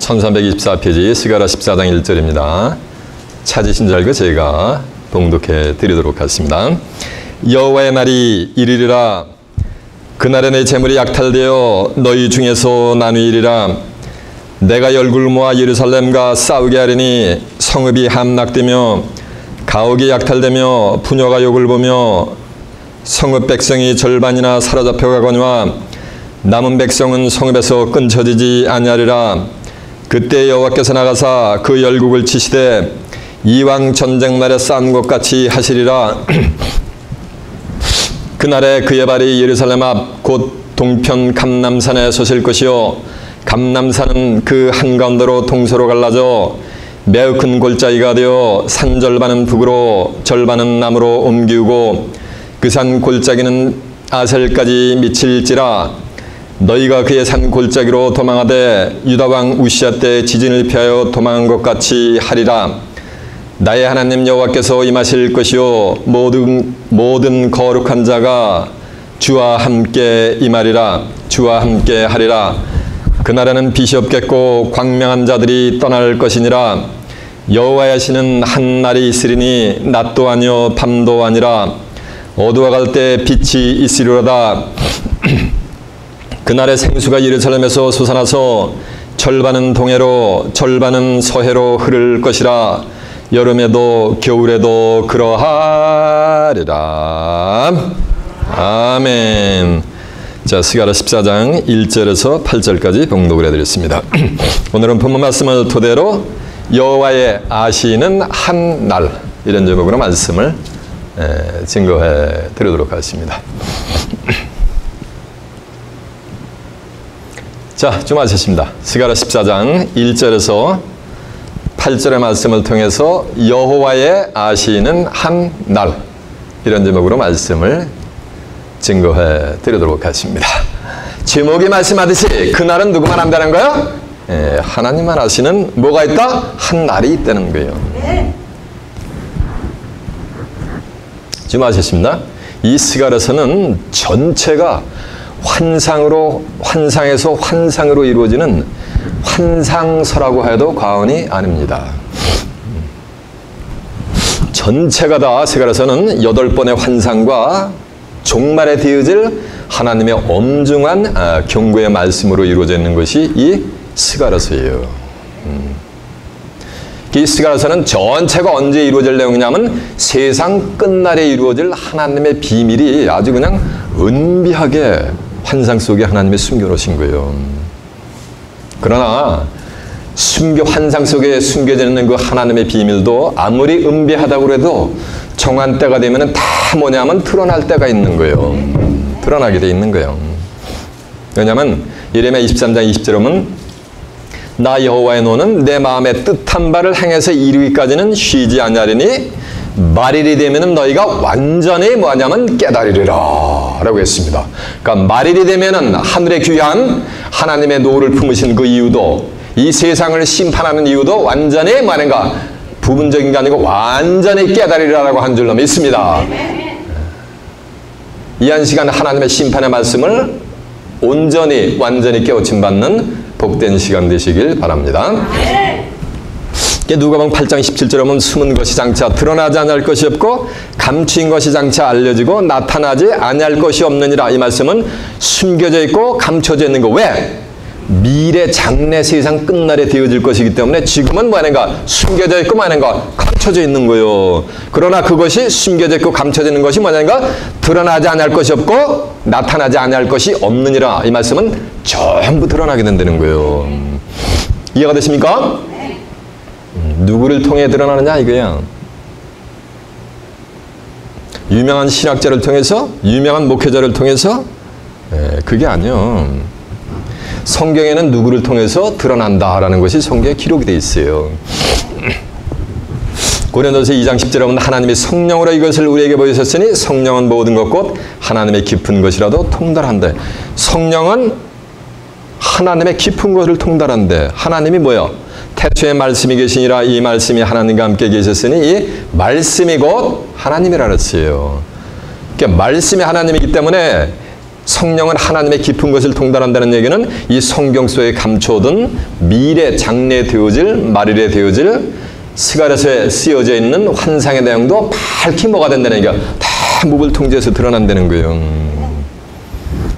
1324페이지 스가랴 14장 1절입니다. 찾으신 줄 알고 제가 봉독해 드리도록 하겠습니다. 여호와의 날이 이르리라. 그날에 내 재물이 약탈되어 너희 중에서 나누이리라. 내가 열국을 모아 예루살렘과 싸우게 하리니 성읍이 함락되며 가옥이 약탈되며 부녀가 욕을 보며 성읍 백성이 절반이나 사로잡혀 가거니와 남은 백성은 성읍에서 끊쳐지지 아니하리라. 그때 여호와께서 나가사 그 열국을 치시되 이왕 전쟁 날에 쌓은 것 같이 하시리라. 그날에 그의 발이 예루살렘 앞 곧 동편 감람산에 솟을 것이요 감람산은 그 한가운데로 동서로 갈라져 매우 큰 골짜기가 되어 산 절반은 북으로 절반은 남으로 옮기우고 그 산 골짜기는 아셀까지 미칠지라. 너희가 그의 산 골짜기로 도망하되 유다 왕 우시야 때 지진을 피하여 도망한 것 같이 하리라. 나의 하나님 여호와께서 임하실 것이요 모든 거룩한 자가 주와 함께 임하리라. 주와 함께 하리라. 그날에는 빛이 없겠고 광명한 자들이 떠날 것이니라. 여호와의 하시는 한 날이 있으리니 낮도 아니요 밤도 아니라 어두워갈 때 빛이 있으리로다. 그날에 생수가 예루살렘에서 솟아나서 절반은 동해로 절반은 서해로 흐를 것이라. 여름에도 겨울에도 그러하리라. 아멘. 자, 스가랴 14장 1절에서 8절까지 봉독을 해드렸습니다. 오늘은 본문 말씀을 토대로 여호와의 아시는 한 날, 이런 제목으로 말씀을 증거해 드리도록 하겠습니다. 자, 좀 하셨습니다. 스가랴 14장 1절에서 8절의 말씀을 통해서 여호와의 아시는 한 날, 이런 제목으로 말씀을 증거해 드리도록 하겠습니다. 제목이 말씀하듯이 그날은 누구만 한다는 거예요? 하나님만 아시는 뭐가 있다? 한 날이 있다는 거예요. 지금 아셨습니다. 이 스가랴서는 전체가 환상에서 환상으로 이루어지는 환상서라고 해도 과언이 아닙니다. 전체가 다 스가랴서는 8번의 환상과 종말에 되어질 하나님의 엄중한 경고의 말씀으로 이루어져 있는 것이 이 스가랴서예요. 이 스가랴서는 전체가 언제 이루어질 내용이냐면 세상 끝날에 이루어질 하나님의 비밀이 아주 그냥 은비하게 환상 속에 하나님이 숨겨놓으신 거예요. 그러나 환상 속에 숨겨져 있는 그 하나님의 비밀도 아무리 은비하다고 해도 정한 때가 되면 다 뭐냐면 드러날 때가 있는 거예요. 드러나게 돼 있는 거예요. 왜냐하면 예레미야 23장 20절에 보면 나 여호와의 노는 내 마음에 뜻한 바를 행해서 이루기까지는 쉬지 아니하리니 말일이 되면 너희가 완전히 뭐하냐면 깨달으리라 라고 했습니다. 그러니까 말일이 되면 하늘에 귀한 하나님의 노를 품으신 그 이유도, 이 세상을 심판하는 이유도 완전히 뭐하는가 부분적인 게 아니고 완전히 깨달으리라고 한 줄로 믿습니다. 이 한 시간 하나님의 심판의 말씀을 온전히 완전히 깨우침 받는 복된 시간 되시길 바랍니다. 누가복음 8장 17절에 보면 숨은 것이 장차 드러나지 아니할 것이 없고 감추인 것이 장차 알려지고 나타나지 아니할 것이 없느니라. 이 말씀은 숨겨져 있고 감춰져 있는 거. 왜? 미래 장래 세상 끝날에 되어질 것이기 때문에 지금은 뭐하는가 숨겨져 있고 뭐하는가 감춰져 있는 거예요. 그러나 그것이 숨겨져 있고 감춰져 있는 것이 뭐냐는가 드러나지 아니할 것이 없고 나타나지 아니할 것이 없느니라. 이 말씀은 전부 드러나게 된다는 거예요. 이해가 되십니까? 누구를 통해 드러나느냐 이거야. 유명한 신학자를 통해서, 유명한 목회자를 통해서? 그게 아니요. 성경에는 누구를 통해서 드러난다라는 것이 성경에 기록이 되어 있어요. 고린도서 2장 10절에 보면 하나님이 성령으로 이것을 우리에게 보이셨으니 성령은 모든 것 곧 하나님의 깊은 것이라도 통달한대. 성령은 하나님의 깊은 것을 통달한대. 하나님이 뭐예요? 태초에 말씀이 계시니라. 이 말씀이 하나님과 함께 계셨으니 이 말씀이 곧 하나님이라 그랬어요. 그러니까 말씀이 하나님이기 때문에 성령은 하나님의 깊은 것을 통달한다는 얘기는 이 성경 속에 감춰둔 미래 장래 되어질 말일에 되어질 스가랴서에 쓰여져 있는 환상의 내용도 밝히 뭐가 된다는 얘기가 다 묵을 통제해서 드러난다는 거예요.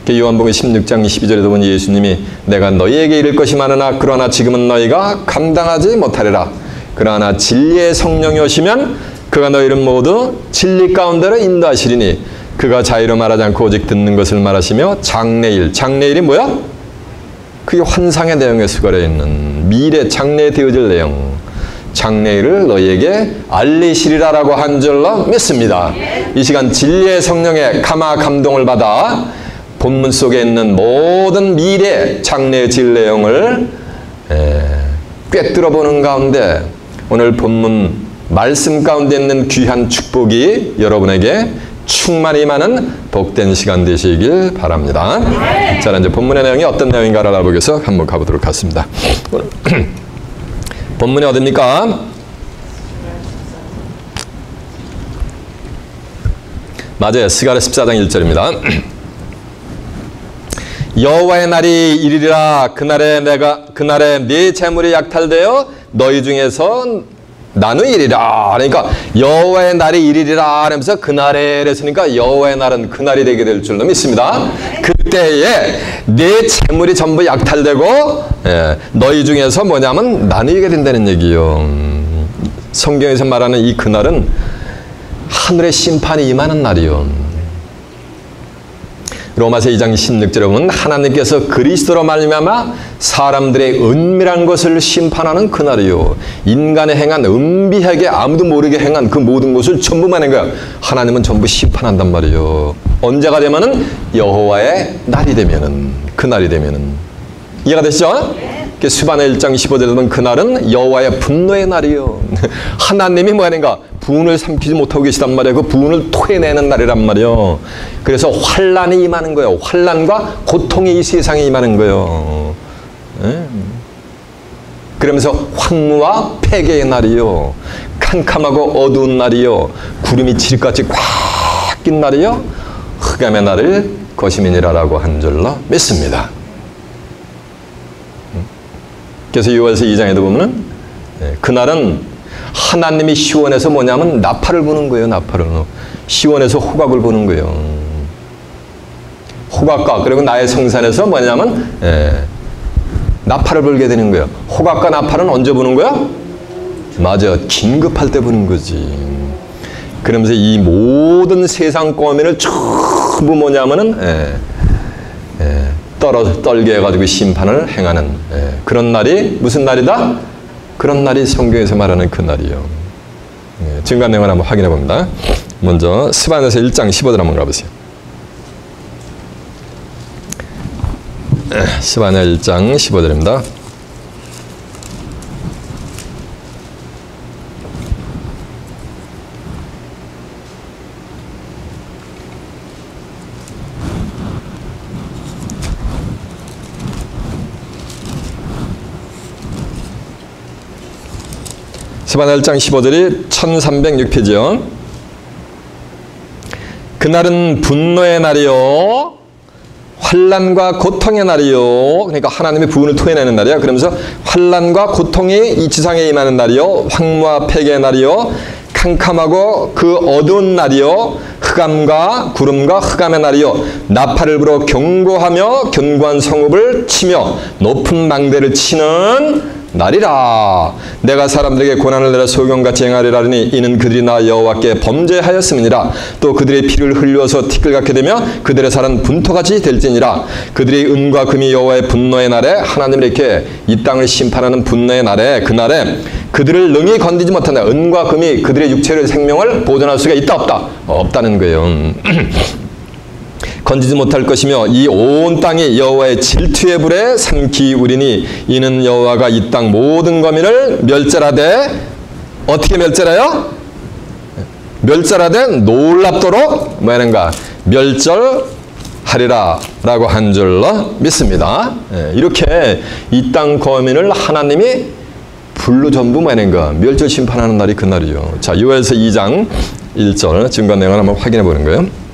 요한복음 16장 12절에도 보니 예수님이 내가 너희에게 이를 것이 많으나 그러나 지금은 너희가 감당하지 못하리라. 그러나 진리의 성령이 오시면 그가 너희를 모두 진리 가운데로 인도하시리니 그가 자의로 말하지 않고 오직 듣는 것을 말하시며 장래일이 뭐야? 그게 환상의 내용에 수거려 있는 미래 장래에 되어질 내용, 장래일을 너희에게 알리시리라라고 한 줄로 믿습니다. 이 시간 진리의 성령의 감화 감동을 받아 본문 속에 있는 모든 미래 장래의 질 내용을 꿰뚫어 보는 가운데 오늘 본문 말씀 가운데 있는 귀한 축복이 여러분에게 충만히 임하는 복된 시간 되시길 바랍니다. 자, 이제 본문의 내용이 어떤 내용인가를 알아보기 위해서 한번 가보도록 하겠습니다. 본문이 어디입니까? 맞아요. 스가랴 14장 1절입니다. 여호와의 날이 이르리라. 그날에 네 재물이 약탈되어 너희 중에서 나누이리라. 그러니까 여호와의 날이 이르리라 하면서 그날에 그랬으니까 여호와의 날은 그날이 되게 될 줄로 믿습니다. 그때에 네 재물이 전부 약탈되고 너희 중에서 뭐냐면 나누게 된다는 얘기요. 성경에서 말하는 이 그날은 하늘의 심판이 임하는 날이요. 로마서 2장 16절에 보면 하나님께서 그리스도로 말미암아 사람들의 은밀한 것을 심판하는 그날이요. 인간의 행한 은비하게 아무도 모르게 행한 그 모든 것을 전부 만한 거야. 하나님은 전부 심판한단 말이요. 언제가 되면은 여호와의 날이 되면은, 그날이 되면은. 이해가 되시죠? 수반의 1장 15절에 보면 그날은 여호와의 분노의 날이요. 하나님이 뭐 하는가? 분을 삼키지 못하고 계시단 말이에요. 그 분을 토해내는 날이란 말이에요. 그래서 환란이 임하는 거예요. 환란과 고통이 이 세상에 임하는 거예요. 그러면서 황무와 폐괴의 날이요. 캄캄하고 어두운 날이요. 구름이 질같이 꽉 낀 날이요. 흑암의 날을 거시민이라라고 한 줄로 믿습니다. 그래서 요한서 2장에도 보면은 그날은 하나님이 시온에서 뭐냐면 나팔을 부는 거예요. 나팔을. 시온에서 호각을 부는 거예요. 호각과 그리고 나의 성산에서 뭐냐면 나팔을 불게 되는 거예요. 호각과 나팔은 언제 부는 거야? 맞아. 긴급할 때 부는 거지. 그러면서 이 모든 세상 꼬미를 전부 뭐냐면은 떨게 해가지고 심판을 행하는 그런 날이 무슨 날이다? 그런 날이 성경에서 말하는 그 날이요. 증거 내용을 한번 확인해 봅니다. 먼저 스바냐서 1장 15절 한번 가보세요. 스바냐 1장 15절입니다. 스바냐 1장 15절이 1306페이지요. 그날은 분노의 날이요. 환난과 고통의 날이요. 그러니까 하나님의 분을 토해내는 날이야. 그러면서 환난과 고통이 이 지상에 임하는 날이요. 황무와 폐괴의 날이요. 캄캄하고 그 어두운 날이요. 흑암과 구름과 흑암의 날이요. 나팔을 불어 경고하며 견고한 성읍을 치며 높은 망대를 치는 날이라. 내가 사람들에게 고난을 내려 소경같이 행하리라니 이는 그들이 나 여호와께 범죄하였음이니라. 또 그들의 피를 흘려서 티끌같게 되며 그들의 살은 분토같이 될지니라. 그들의 은과 금이 여호와의 분노의 날에 하나님이 이렇게 이 땅을 심판하는 분노의 날에 그날에 그들을 능히 건드리지 못한다. 은과 금이 그들의 육체의 생명을 보존할 수가 있다 없다? 없다는 거예요. 건지지 못할 것이며 이 온 땅이 여호와의 질투의 불에 삼키우리니 이는 여호와가 이 땅 모든 거민을 멸절하되 어떻게 멸절해요? 멸절하되 놀랍도록 뭐하는가? 멸절하리라 라고 한 줄로 믿습니다. 이렇게 이 땅 거민을 하나님이 불로 전부 뭐하는가? 멸절 심판하는 날이 그날이죠. 자, 요엘서 2장 1절 증거 내용을 한번 확인해 보는 거예요.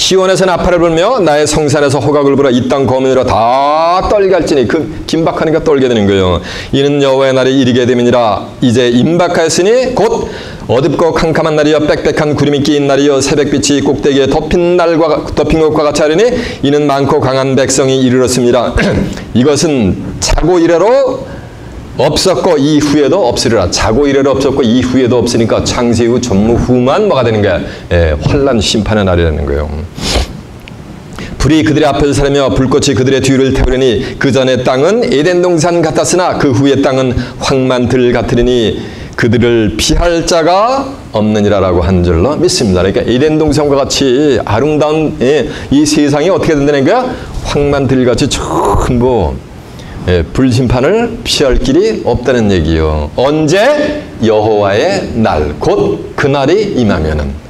시온에서 나팔을 불며 나의 성산에서 호각을 불어 이 땅 거민으로 다 떨게 할지니 그 긴박하니까 떨게 되는 거예요. 이는 여호와의 날이 이르게 됨이니라. 이제 임박하였으니 곧 어둡고 캄캄한 날이여 빽빽한 구름이 끼인 날이여 새벽빛이 꼭대기에 덮인 것과 같이 하리니 이는 많고 강한 백성이 이르렀습니다. 이것은 자고 이래로 없었고 이후에도 없으리라. 자고 이래로 없었고 이후에도 없으니까 창세 후 전무후무한 뭐가 되는 거야? 환난 심판의 날이라는 거예요. 불이 그들의 앞을 사르며 불꽃이 그들의 뒤를 태우려니 그 전의 땅은 에덴 동산 같았으나 그 후의 땅은 황만 들 같으리니 그들을 피할 자가 없느니라라고 한 줄로 믿습니다. 그러니까 에덴 동산과 같이 아름다운 이 세상이 어떻게 된다는 거야? 황만 들 같이 전부 불심판을 피할 길이 없다는 얘기요. 언제? 여호와의 날, 곧 그날이 임하면은.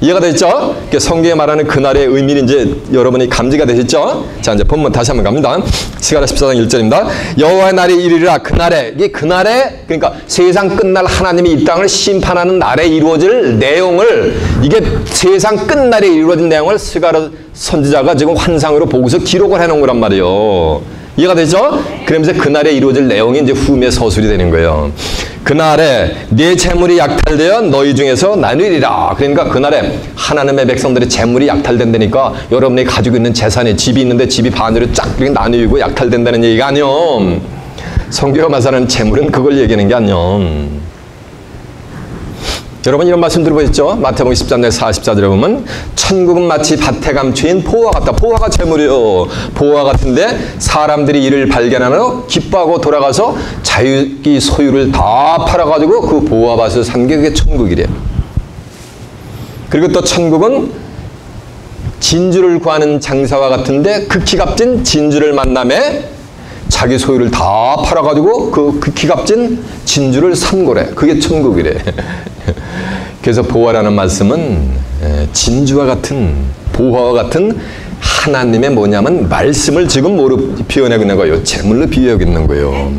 이해가 되셨죠? 성경에 말하는 그날의 의미는 이제 여러분이 감지가 되셨죠? 자, 이제 본문 다시 한번 갑니다. 스가랴 14장 1절입니다. 여호와의 날이 이르리라. 그날에, 이게 그날에, 그러니까 세상 끝날 하나님이 이 땅을 심판하는 날에 이루어질 내용을, 이게 세상 끝날에 이루어진 내용을 스가랴 선지자가 지금 환상으로 보고서 기록을 해놓은 거란 말이에요. 이해가 되죠? 그러면서 그날에 이루어질 내용이 이제 후에 서술이 되는 거예요. 그날에 네 재물이 약탈되어 너희 중에서 나누리라. 그러니까 그날에 하나님의 백성들의 재물이 약탈된다니까 여러분이 가지고 있는 재산에 집이 있는데 집이 반으로 쫙 이렇게 나누고 약탈된다는 얘기가 아니요. 성경에 말하는 재물은 그걸 얘기하는 게 아니요. 여러분 이런 말씀 들어보셨죠? 마태복음 13장 44절에 보면 천국은 마치 밭에 감추인 보화 같다. 보화가 재물이요. 보화 같은데 사람들이 이를 발견하며 기뻐하고 돌아가서 자기 소유를 다 팔아가지고 그 보화밭을 산 게 그게 천국이래요. 그리고 또 천국은 진주를 구하는 장사와 같은데 극히 값진 진주를 만남에 자기 소유를 다 팔아가지고 그 극히 값진 진주를 산 거래. 그게 천국이래. 그래서 보화라는 말씀은 진주와 같은 보화와 같은 하나님의 뭐냐면 말씀을 지금 뭐로 비유하고 있는 거예요? 재물로 비유하고 있는 거예요.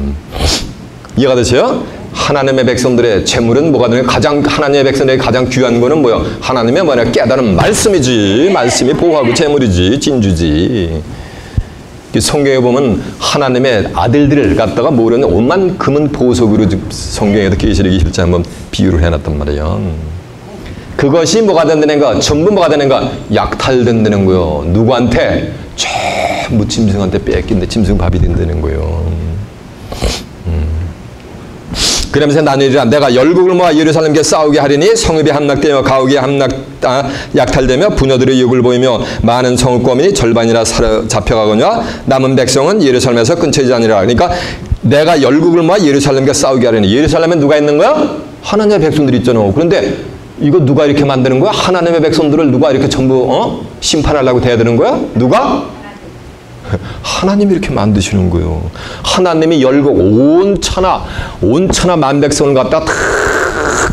이해가 되세요? 하나님의 백성들의 재물은 뭐가 되는 가장 하나님의 백성들의 가장 귀한 거는 뭐야? 하나님의 뭐냐 깨달은 말씀이지. 말씀이 보화고 재물이지. 진주지. 성경에 보면 하나님의 아들들을 갖다가 모르는 오만 금은 보석으로 성경에도 계시록 21장 한번 비유를 해놨단 말이에요. 그것이 뭐가 된다는 거? 전부 뭐가 되는 거? 약탈된다는 거요. 누구한테? 전부 짐승한테 뺏긴데 짐승 밥이 된다는 거요. 그러면서 나누리라. 내가 열국을 모아 예루살렘께 싸우게 하리니 성읍이 함락되며 가옥이 약탈되며 부녀들의 욕을 보이며 많은 성읍 거민이 절반이나 잡혀가거니와 남은 백성은 예루살렘에서 끊쳐지지 아니라. 그러니까 내가 열국을 모아 예루살렘께 싸우게 하리니. 예루살렘에 누가 있는 거야? 하나님의 백성들이 있잖아. 그런데 이거 누가 이렇게 만드는 거야? 하나님의 백성들을 누가 이렇게 전부 심판하려고 대드는 거야? 누가? 하나님이 이렇게 만드시는 거예요. 하나님이 열국 온 천하 만백성을 갖다 다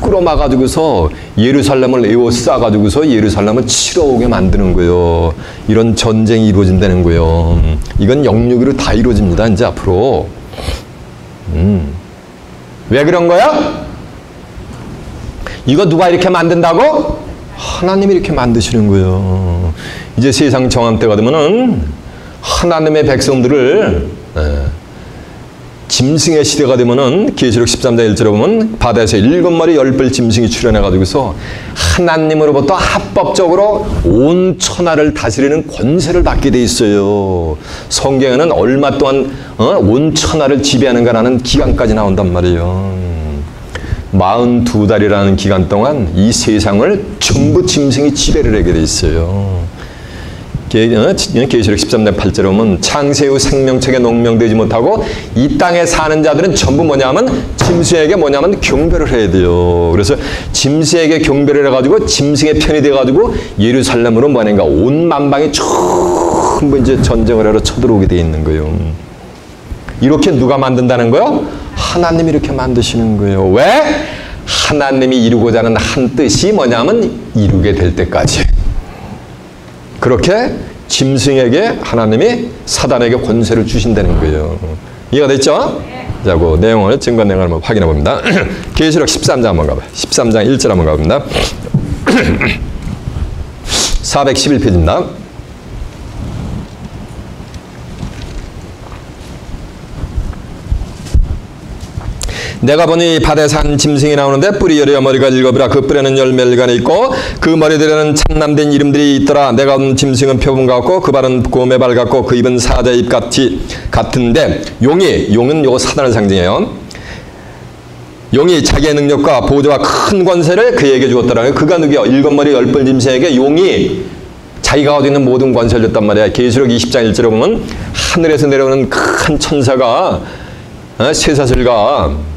끌어막아가지고서 예루살렘을 에워싸가지고서 예루살렘을 치러 오게 만드는 거예요. 이런 전쟁이 이루어진다는 거예요. 이건 영육으로 다 이루어집니다. 이제 앞으로. 왜 그런 거야? 이거 누가 이렇게 만든다고? 하나님이 이렇게 만드시는 거예요. 이제 세상 정함때가 되면은 하나님의 백성들을 짐승의 시대가 되면은 계시록 13장 1절에 보면 바다에서 7마리 10뿔 짐승이 출현해가지고서 하나님으로부터 합법적으로 온 천하를 다스리는 권세를 받게 돼 있어요. 성경에는 얼마 동안 온 천하를 지배하는가라는 기간까지 나온단 말이에요. 42달이라는 기간 동안 이 세상을 전부 짐승이 지배를 하게 돼 있어요. 계시록 13장 8절에 보면 창세 후 생명책에 농명되지 못하고 이 땅에 사는 자들은 전부 뭐냐면 짐승에게 뭐냐면 경배를 해야 돼요. 그래서 짐승에게 경배를 해가지고 짐승의 편이 돼가지고 예루살렘으로 뭐하는가 온 만방이 전부 이제 전쟁을 하러 쳐들어오게 돼 있는 거예요. 이렇게 누가 만든다는 거요? 하나님이 이렇게 만드시는 거예요. 왜? 하나님이 이루고자 하는 한 뜻이 뭐냐면 이루게 될 때까지. 그렇게 짐승에게 하나님이 사단에게 권세를 주신다는 거예요. 이해가 됐죠? 자, 그 내용을 증거 내용을 한번 확인해 봅니다. 계시록 13장 한번 가봐요. 13장 1절 한번 가봅니다. 411페이지입니다. 내가 보니 밭에서 한 짐승이 나오는데 뿔이 여려 머리가 일곱이라 그 뿔에는 열매를 간에 있고 그 머리들에는 참남된 이름들이 있더라. 내가 본 짐승은 표범 같고 그 발은 곰의 발 같고 그 입은 사자의 입 같은데 용은 요거 사단을 상징해요. 용이 자기의 능력과 보조와 큰 권세를 그에게 주었더라. 그가 누구야? 일곱 머리 열 뿔 짐승에게 용이 자기가 가지고 있는 모든 권세를 줬단 말이야. 계시록 20장 1절에 보면 하늘에서 내려오는 큰 천사가 쇠사슬과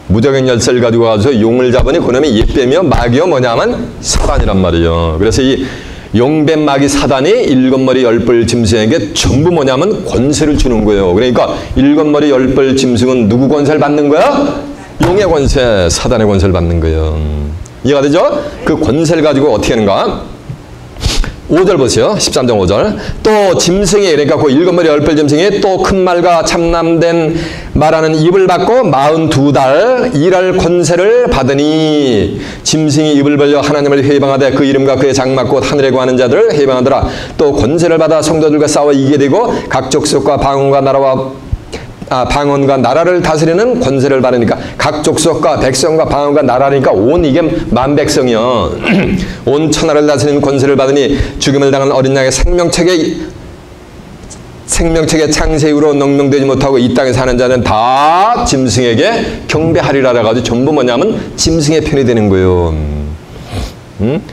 무적의 열쇠를 가지고 가서 용을 잡으니 그놈이 예빼며 마귀여 뭐냐면 사단이란 말이에요. 그래서 이 용뱀 마귀 사단이 일곱 머리 열 뿔 짐승에게 전부 뭐냐면 권세를 주는 거예요. 그러니까 일곱 머리 열 뿔 짐승은 누구 권세를 받는 거야? 용의 권세, 사단의 권세를 받는 거예요. 이해가 되죠? 그 권세를 가지고 어떻게 하는가? 5절 보세요. 13장 5절. 또 짐승이, 그러니까 그 일곱 머리 열 뿔 짐승이 또 큰 말과 참남된 말하는 입을 받고 42달 일할 권세를 받으니 짐승이 입을 벌려 하나님을 회방하되 그 이름과 그의 장막 곧 하늘에 거하는 자들을 회방하더라. 또 권세를 받아 성도들과 싸워 이기게 되고 각 족속과 방언과 나라를 다스리는 권세를 받으니까 각 족속과 백성과 방언과 나라니까 온 이게 만백성이요. 온 천하를 다스리는 권세를 받으니 죽임을 당한 어린 양의 생명책의 창세 이후로 넉명되지 못하고 이 땅에 사는 자는 다 짐승에게 경배하리라 해가지고 전부 뭐냐면 짐승의 편이 되는 거예요.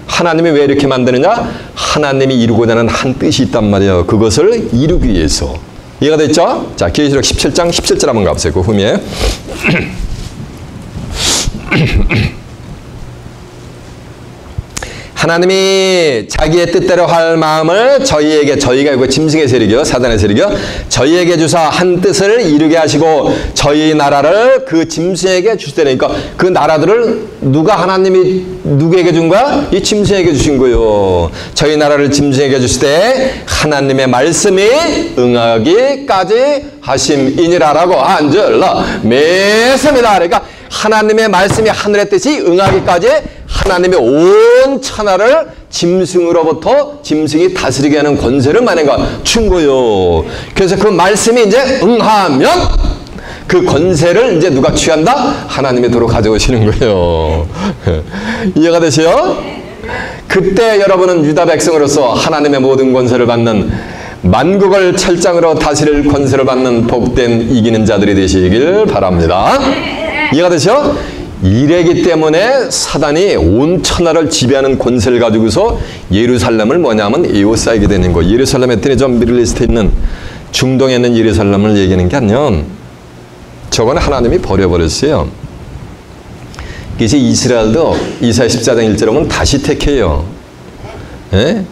하나님이 왜 이렇게 만드느냐? 하나님이 이루고자 하는 한 뜻이 있단 말이에요. 그것을 이루기 위해서. 이해가 됐죠? 자, 계시록 17장 17절 한번 가보세요. 그 후미에. 하나님이 자기의 뜻대로 할 마음을 저희가 이거 짐승의 세력이요, 사단의 세력이요, 저희에게 주사 한 뜻을 이루게 하시고 저희 나라를 그 짐승에게 주시다니까 그 나라들을 누가 하나님이 누구에게 준 거야? 이 짐승에게 주신 거요. 저희 나라를 짐승에게 주시되 하나님의 말씀이 응하기까지 하심이니라라고 한줄로 믿습니다. 그러니까 하나님의 말씀이 하늘의 뜻이 응하기까지 하나님의 온 천하를 짐승으로부터 짐승이 다스리게 하는 권세를 만약가 준 거요. 그래서 그 말씀이 이제 응하면 그 권세를 이제 누가 취한다? 하나님이 도로 가져오시는 거예요. 이해가 되세요? 그때 여러분은 유다 백성으로서 하나님의 모든 권세를 받는 만국을 철장으로 다스릴 권세를 받는 복된 이기는 자들이 되시길 바랍니다. 이해가 되죠? 이래기 때문에 사단이 온 천하를 지배하는 권세를 가지고서 예루살렘을 뭐냐면 에워싸게 되는 거예요. 예루살렘에 했더니 저 미들리스트에 있는 중동에 있는 예루살렘을 얘기하는 게 아니요. 저건 하나님이 버려버렸어요. 그래서 이스라엘도 이사야 14장 1절에 보면 다시 택해요. 예?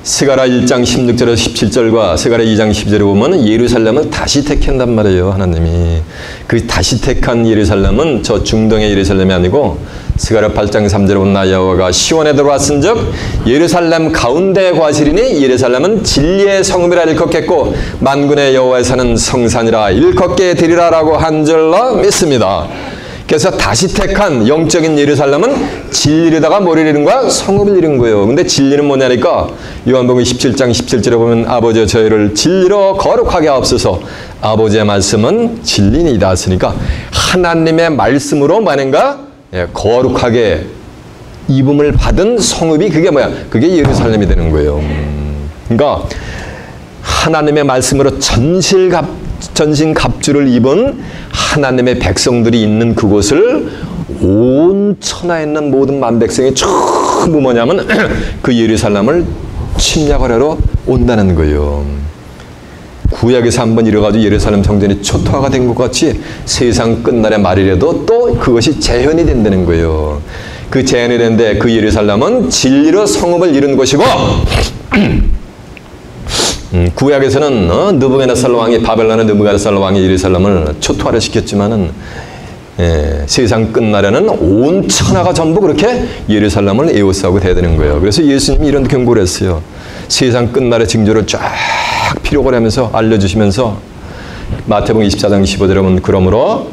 스가랴 1장 16절에서 17절과 스가랴 2장 10절에 보면 예루살렘을 다시 택한단 말이에요. 하나님이. 그 다시 택한 예루살렘은 저 중동의 예루살렘이 아니고 스가랴 8장 3절에 보면 나 여호와가 시온에 들어왔은 즉 예루살렘 가운데 과실이니 예루살렘은 진리의 성읍이라 일컫겠고 만군의 여호와의 산은 성산이라 일컫게 되리라 라고 한 줄로 믿습니다. 그래서 다시 택한 영적인 예루살렘은 진리에다가 뭐를 이룬 거야? 성읍을 이룬 거예요. 근데 진리는 뭐냐니까 요한복음 17장 17절에 보면 아버지여 저희를 진리로 거룩하게 하옵소서. 아버지의 말씀은 진리니이다 했으니까 하나님의 말씀으로 뭐하는가? 거룩하게 입음을 받은 성읍이 그게 뭐야? 그게 예루살렘이 되는 거예요. 그러니까 하나님의 말씀으로 전신갑주를 입은 하나님의 백성들이 있는 그곳을 온 천하에 있는 모든 만백성이 전부 뭐냐면 그 예루살렘을 침략을 하러 온다는 거예요. 구약에서 한번 이뤄가지고 예루살렘 성전이 초토화가 된 것 같이 세상 끝날의 말이라도 또 그것이 재현이 된다는 거예요. 그 재현이 된데 그 예루살렘은 진리로 성읍을 이룬 것이고 구약에서는 느부갓네살 왕이 바벨론의 느부갓네살 왕이 예루살렘을 초토화를 시켰지만은 세상 끝날에는 온 천하가 전부 그렇게 예루살렘을 에워싸고 대드는 거예요. 그래서 예수님이 이런 경고를 했어요. 세상 끝날의 징조를 쫙 피력을 하면서 알려주시면서 마태복음 24장 25절에 보면 그러므로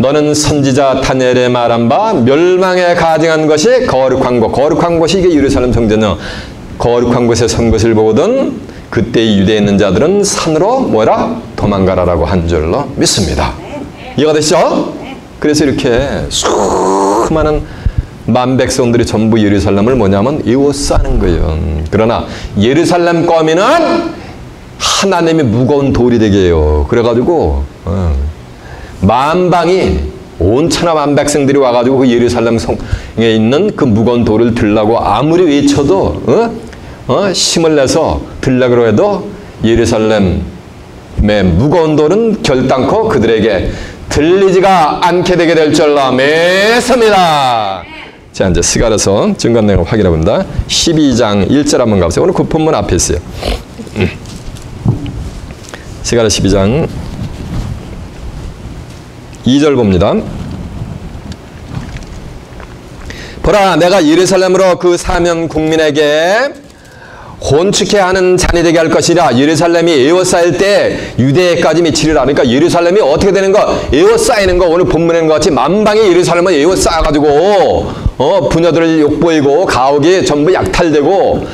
너는 선지자 다니엘의 말한 바 멸망에 가증한 것이 거룩한 곳. 거룩한 곳이 이게 예루살렘 성전이요. 거룩한 곳에 선 것을 보거든 그때 유대에 있는 자들은 산으로 뭐라? 도망가라라고 한 줄로 믿습니다. 이해가 되시죠? 그래서 이렇게 수많은 만 백성들이 전부 예루살렘을 뭐냐면 에워싸는 거예요. 그러나 예루살렘 거미는 하나님이 무거운 돌이 되게 해요. 그래가지고 만방이 온 천하 만백성들이 와가지고 그 예루살렘 성에 있는 그 무거운 돌을 들라고 아무리 외쳐도 힘을 내서 들라고 해도 예루살렘의 무거운 돌은 결단코 그들에게 들리지가 않게 되게 될 줄로 믿습니다. 자, 이제 스가랴서 증거 내용 확인해 봅니다. 12장 1절 한번 가보세요. 오늘 그 본문 앞에 있어요. 스가랴 12장 2절 봅니다. 보라, 내가 예루살렘으로 그 사면 국민에게 혼축해 하는 잔이 되게 할 것이라. 예루살렘이 에워싸일 때 유대에까지 미치리라. 그러니까 예루살렘이 어떻게 되는 거? 에워싸이는 거. 오늘 본문에 있는 것 같이 만방이 예루살렘을 에워싸가지고 부녀들을 욕보이고 가옥이 전부 약탈되고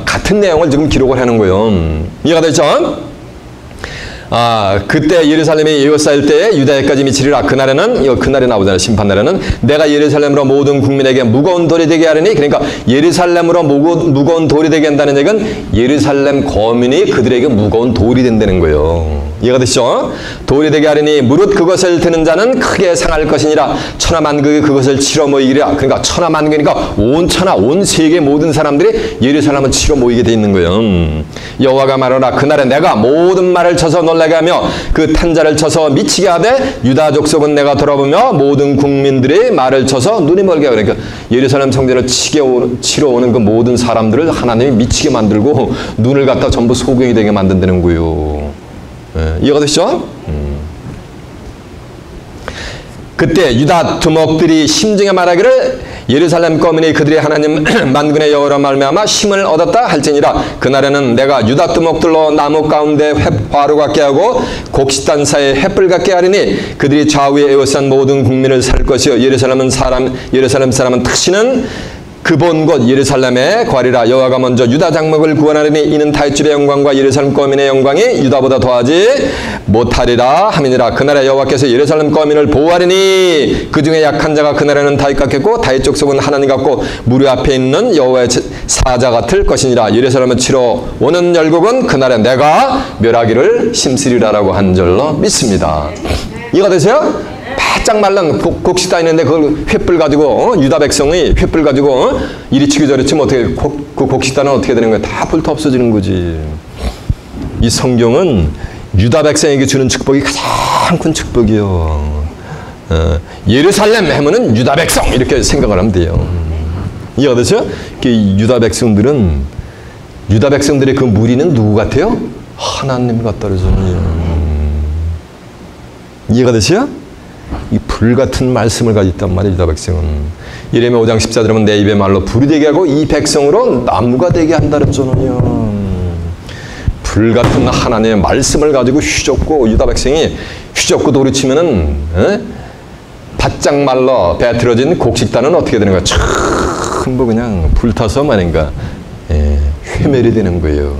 같은 내용을 지금 기록을 하는 거예요. 이해가 되죠? 그때 예루살렘이 에워싸일 때 유다에까지 미치리라. 그날에는, 그날에 나오잖아요. 심판날에는 내가 예루살렘으로 모든 국민에게 무거운 돌이 되게 하리니. 그러니까 예루살렘으로 무거운 돌이 되게 한다는 얘기는 예루살렘 거민이 그들에게 무거운 돌이 된다는 거예요. 이해가 되시죠? 돌이 되게 하리니 무릇 그것을 드는 자는 크게 상할 것이니라. 천하만국이 그것을 치러 모이리라. 그러니까 천하만국이니까 온 천하 온 세계 모든 사람들이 예루살렘을 치러 모이게 돼 있는 거예요. 여호와가 말하라. 그날에 내가 모든 말을 쳐서 놀라게 하며 그 탄자를 쳐서 미치게 하되 유다 족속은 내가 돌아보며 모든 국민들이 말을 쳐서 눈이 멀게 하고. 그러니까 예루살렘 성전을 치러 오는 그 모든 사람들을 하나님이 미치게 만들고 눈을 갖다 전부 소경이 되게 만든다는 거예요. 이해가 되시죠? 그때 유다 두목들이 심중에 말하기를 예루살렘 거민이 그들이 하나님 만군의 여호와로 말미암아 힘을 얻었다 할지니라. 그날에는 내가 유다 두목들로 나무 가운데 화로 같게 하고 곡식단 사이에 횃불 같게 하리니 그들이 좌우에 에워싼 모든 국민을 살 것이요 예루살렘 사람은 다시는 그본 곳 예루살렘에 거하리라. 여호와가 먼저 유다 장막을 구원하리니 이는 다윗집의 영광과 예루살렘 거민의 영광이 유다보다 더하지 못하리라 함이니라. 그날에 여호와께서 예루살렘 거민을 보호하리니 그 중에 약한 자가 그날에는 다윗 같겠고 다윗 족속은 하나님 같고 무리 앞에 있는 여호와의 사자 같을 것이니라. 예루살렘을 치러 오는 열국은 그날에 내가 멸하기를 힘쓰리라라고 한 줄로 믿습니다. 이해가 되세요? 바짝 말른 곡식다 있는데 그걸 횃불 가지고 유다 백성이 횃불 가지고 이리 치기 저리 치면 어떻게 그 곡식단은 어떻게 되는 거야? 다 불타 없어지는 거지. 이 성경은 유다 백성에게 주는 축복이 가장 큰 축복이요. 예루살렘 하면은 유다 백성 이렇게 생각을 하면 돼요. 이해가 되죠? 유다 백성들의 그 무리는 누구 같아요? 하나님 같다 그러잖아요. 이해가 되세요? 이 불같은 말씀을 가지고 있단 말이에요. 유다 백성은. 예레미야 5장 14절은 내 입의 말로 불이 되게 하고 이 백성으로 나무가 되게 한다 그러잖아요. 불같은 하나님의 말씀을 가지고 휘젓고 유다 백성이 휘젓고 돌이치면은 바짝 말라 배틀어진 곡식단은 어떻게 되는 거야? 전부 그냥 불타서 말인가 회멸이 되는 거예요.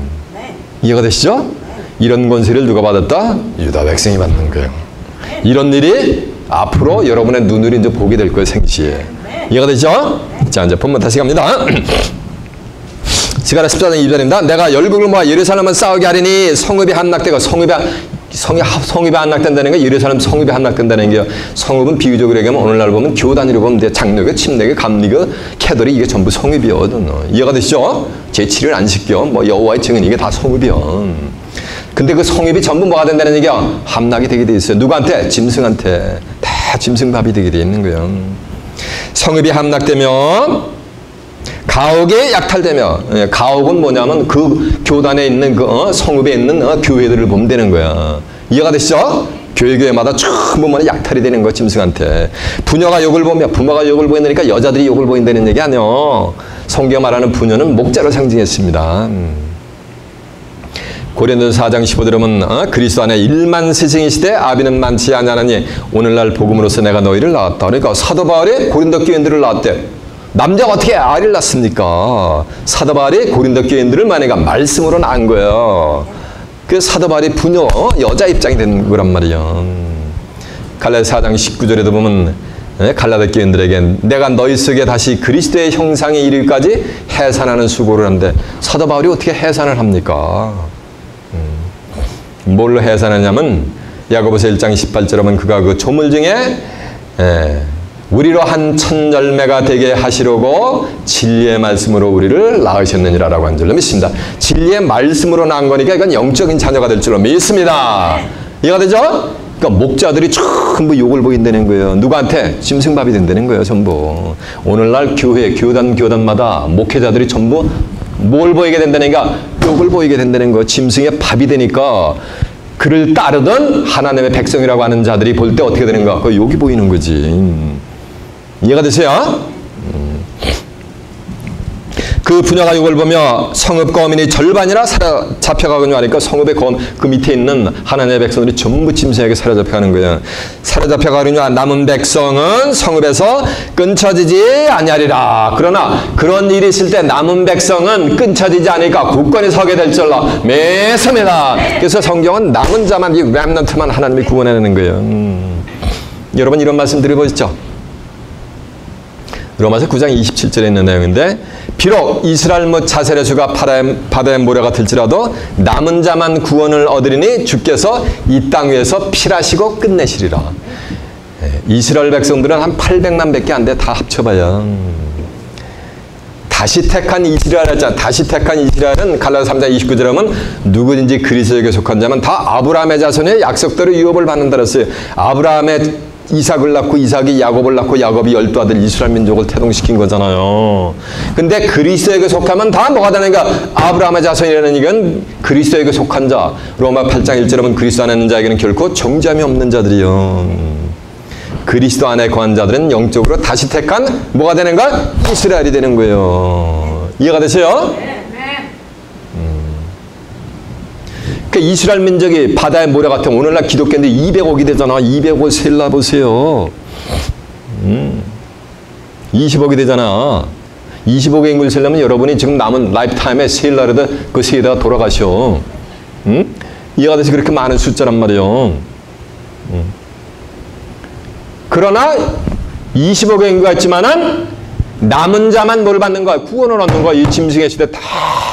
이해가 되시죠? 이런 권세를 누가 받았다? 유다 백성이 받는 거예요. 이런 일이 앞으로 여러분의 눈으로 이제 보게 될 거예요, 생시에. 이해가 되죠? 자, 이제 본문 다시 갑니다. 스가랴 14장 2절입니다. 내가 열국을 모아 예루살렘을 싸우게 하리니 성읍이 함락되고 성읍이 함락된다는 게 예루살렘 성읍이 함락된다는 게요. 성읍은 비유적으로 얘기하면 오늘날 보면 교단위로 보면 장로교, 침례교, 감리교, 캐돌이 이게 전부 성읍이요. 이해가 되시죠? 제7일 안식교, 뭐 여호와의 증인 이게 다 성읍이요. 근데 그 성읍이 전부 뭐가 된다는 얘기야? 함락이 되게 돼 있어요. 누구한테? 짐승한테. 다 짐승밥이 되게 돼 있는 거예요. 성읍이 함락되면 가옥이 약탈되며, 가옥은 뭐냐면 그 교단에 있는 그 성읍에 있는 교회들을 보면 되는 거야. 이해가 되시죠? 교회마다 전부 뭐 약탈이 되는 거 짐승한테. 부녀가 욕을 보며 부모가 욕을 보이니까 여자들이 욕을 보인다는 얘기 아니요. 성경 말하는 부녀는 목자로 상징했습니다. 고린도서 4장 15절에 보면 그리스도 안에 1만 스승이시되 아비는 많지 아니하나니 오늘날 복음으로서 내가 너희를 낳았다. 그러니까 사도 바울이 고린도 교인들을 낳았대. 남자가 어떻게 아이를 낳습니까? 사도 바울이 고린도 교인들을 만약에 말씀으로 낳은 거예요. 그 사도 바울이 부녀 여자 입장이 된 거란 말이에요. 갈라디아서 4장 19절에도 보면 갈라디아 교인들에게 내가 너희 속에 다시 그리스도의 형상에 이르기까지 해산하는 수고를 하는데 사도 바울이 어떻게 해산을 합니까? 뭘로 해산하냐면 야고보서 1장 18절에 보면 그가 그 조물 중에 우리로 한 천열매가 되게 하시려고 진리의 말씀으로 우리를 낳으셨느니라라고 한 줄로 믿습니다. 진리의 말씀으로 낳은 거니까 이건 영적인 자녀가 될 줄로 믿습니다. 이해가 되죠? 그러니까 목자들이 전부 욕을 보인다는 거예요. 누구한테? 짐승밥이 된다는 거예요. 전부. 오늘날 교회, 교단마다 목회자들이 전부 뭘 보이게 된다니까? 욕을 보이게 된다는 거예요. 짐승의 밥이 되니까 그를 따르던 하나님의 백성이라고 하는 자들이 볼 때 어떻게 되는가? 그 욕이 보이는 거지. 이해가 되세요? 그 부녀가 이걸 보며 성읍 거민이 절반이나 사로잡혀가거든요 하니까 성읍의 그 밑에 있는 하나님의 백성들이 전부 짐승에게 사로잡혀가는 거예요. 사로잡혀가거든요. 남은 백성은 성읍에서 끊쳐지지 아니하리라. 그러나 그런 일이 있을 때 남은 백성은 끊쳐지지 않으니까 굳건히 서게 될 줄로 믿습니다. 그래서 성경은 남은 자만, 이 렘넌트만 하나님이 구원해내는 거예요. 여러분 이런 말씀 들어보셨죠? 로마서 9장 27절에 있는 내용인데 비록 이스라엘 못 자셀의 수가 바다의 모래가 들지라도 남은 자만 구원을 얻으리니 주께서 이 땅 위에서 필하시고 끝내시리라. 이스라엘 백성들은 한 800만 밖에 안 돼. 다 합쳐봐야. 다시 택한 이스라엘 했잖아. 다시 택한 이스라엘은 갈라디아서 3장 29절에 보면 누구든지 그리스도에게 속한 자면 다 아브라함의 자손의 약속대로 유업을 받는다 그랬어요. 아브라함의 이삭을 낳고 이삭이 야곱을 낳고 야곱이 12아들 이스라엘 민족을 태동시킨 거잖아요. 근데 그리스도에게 속하면 다 뭐가 되는가? 아브라함의 자손이라는 이건 그리스도에게 속한 자. 로마 8장 1절에 보면 그리스도 안에 있는 자에게는 결코 정죄함이 없는 자들이요. 그리스도 안에 거한 자들은 영적으로 다시 택한 뭐가 되는가? 이스라엘이 되는 거예요. 이해가 되세요? 그 이스라엘 민족이 바다의 모래 같은 오늘날 기독교인들 200억이 되잖아. 200억 셀라 보세요. 20억이 되잖아. 20억의 인구를 세려면 여러분이 지금 남은 라이프타임에 셀라라도 그 세대가 돌아가셔. 이해가 돼서 그렇게 많은 숫자란 말이에요. 그러나 20억의 인구가 있지만은 남은 자만 뭘 받는 거야? 구원을 얻는 거야. 이 짐승의 시대 다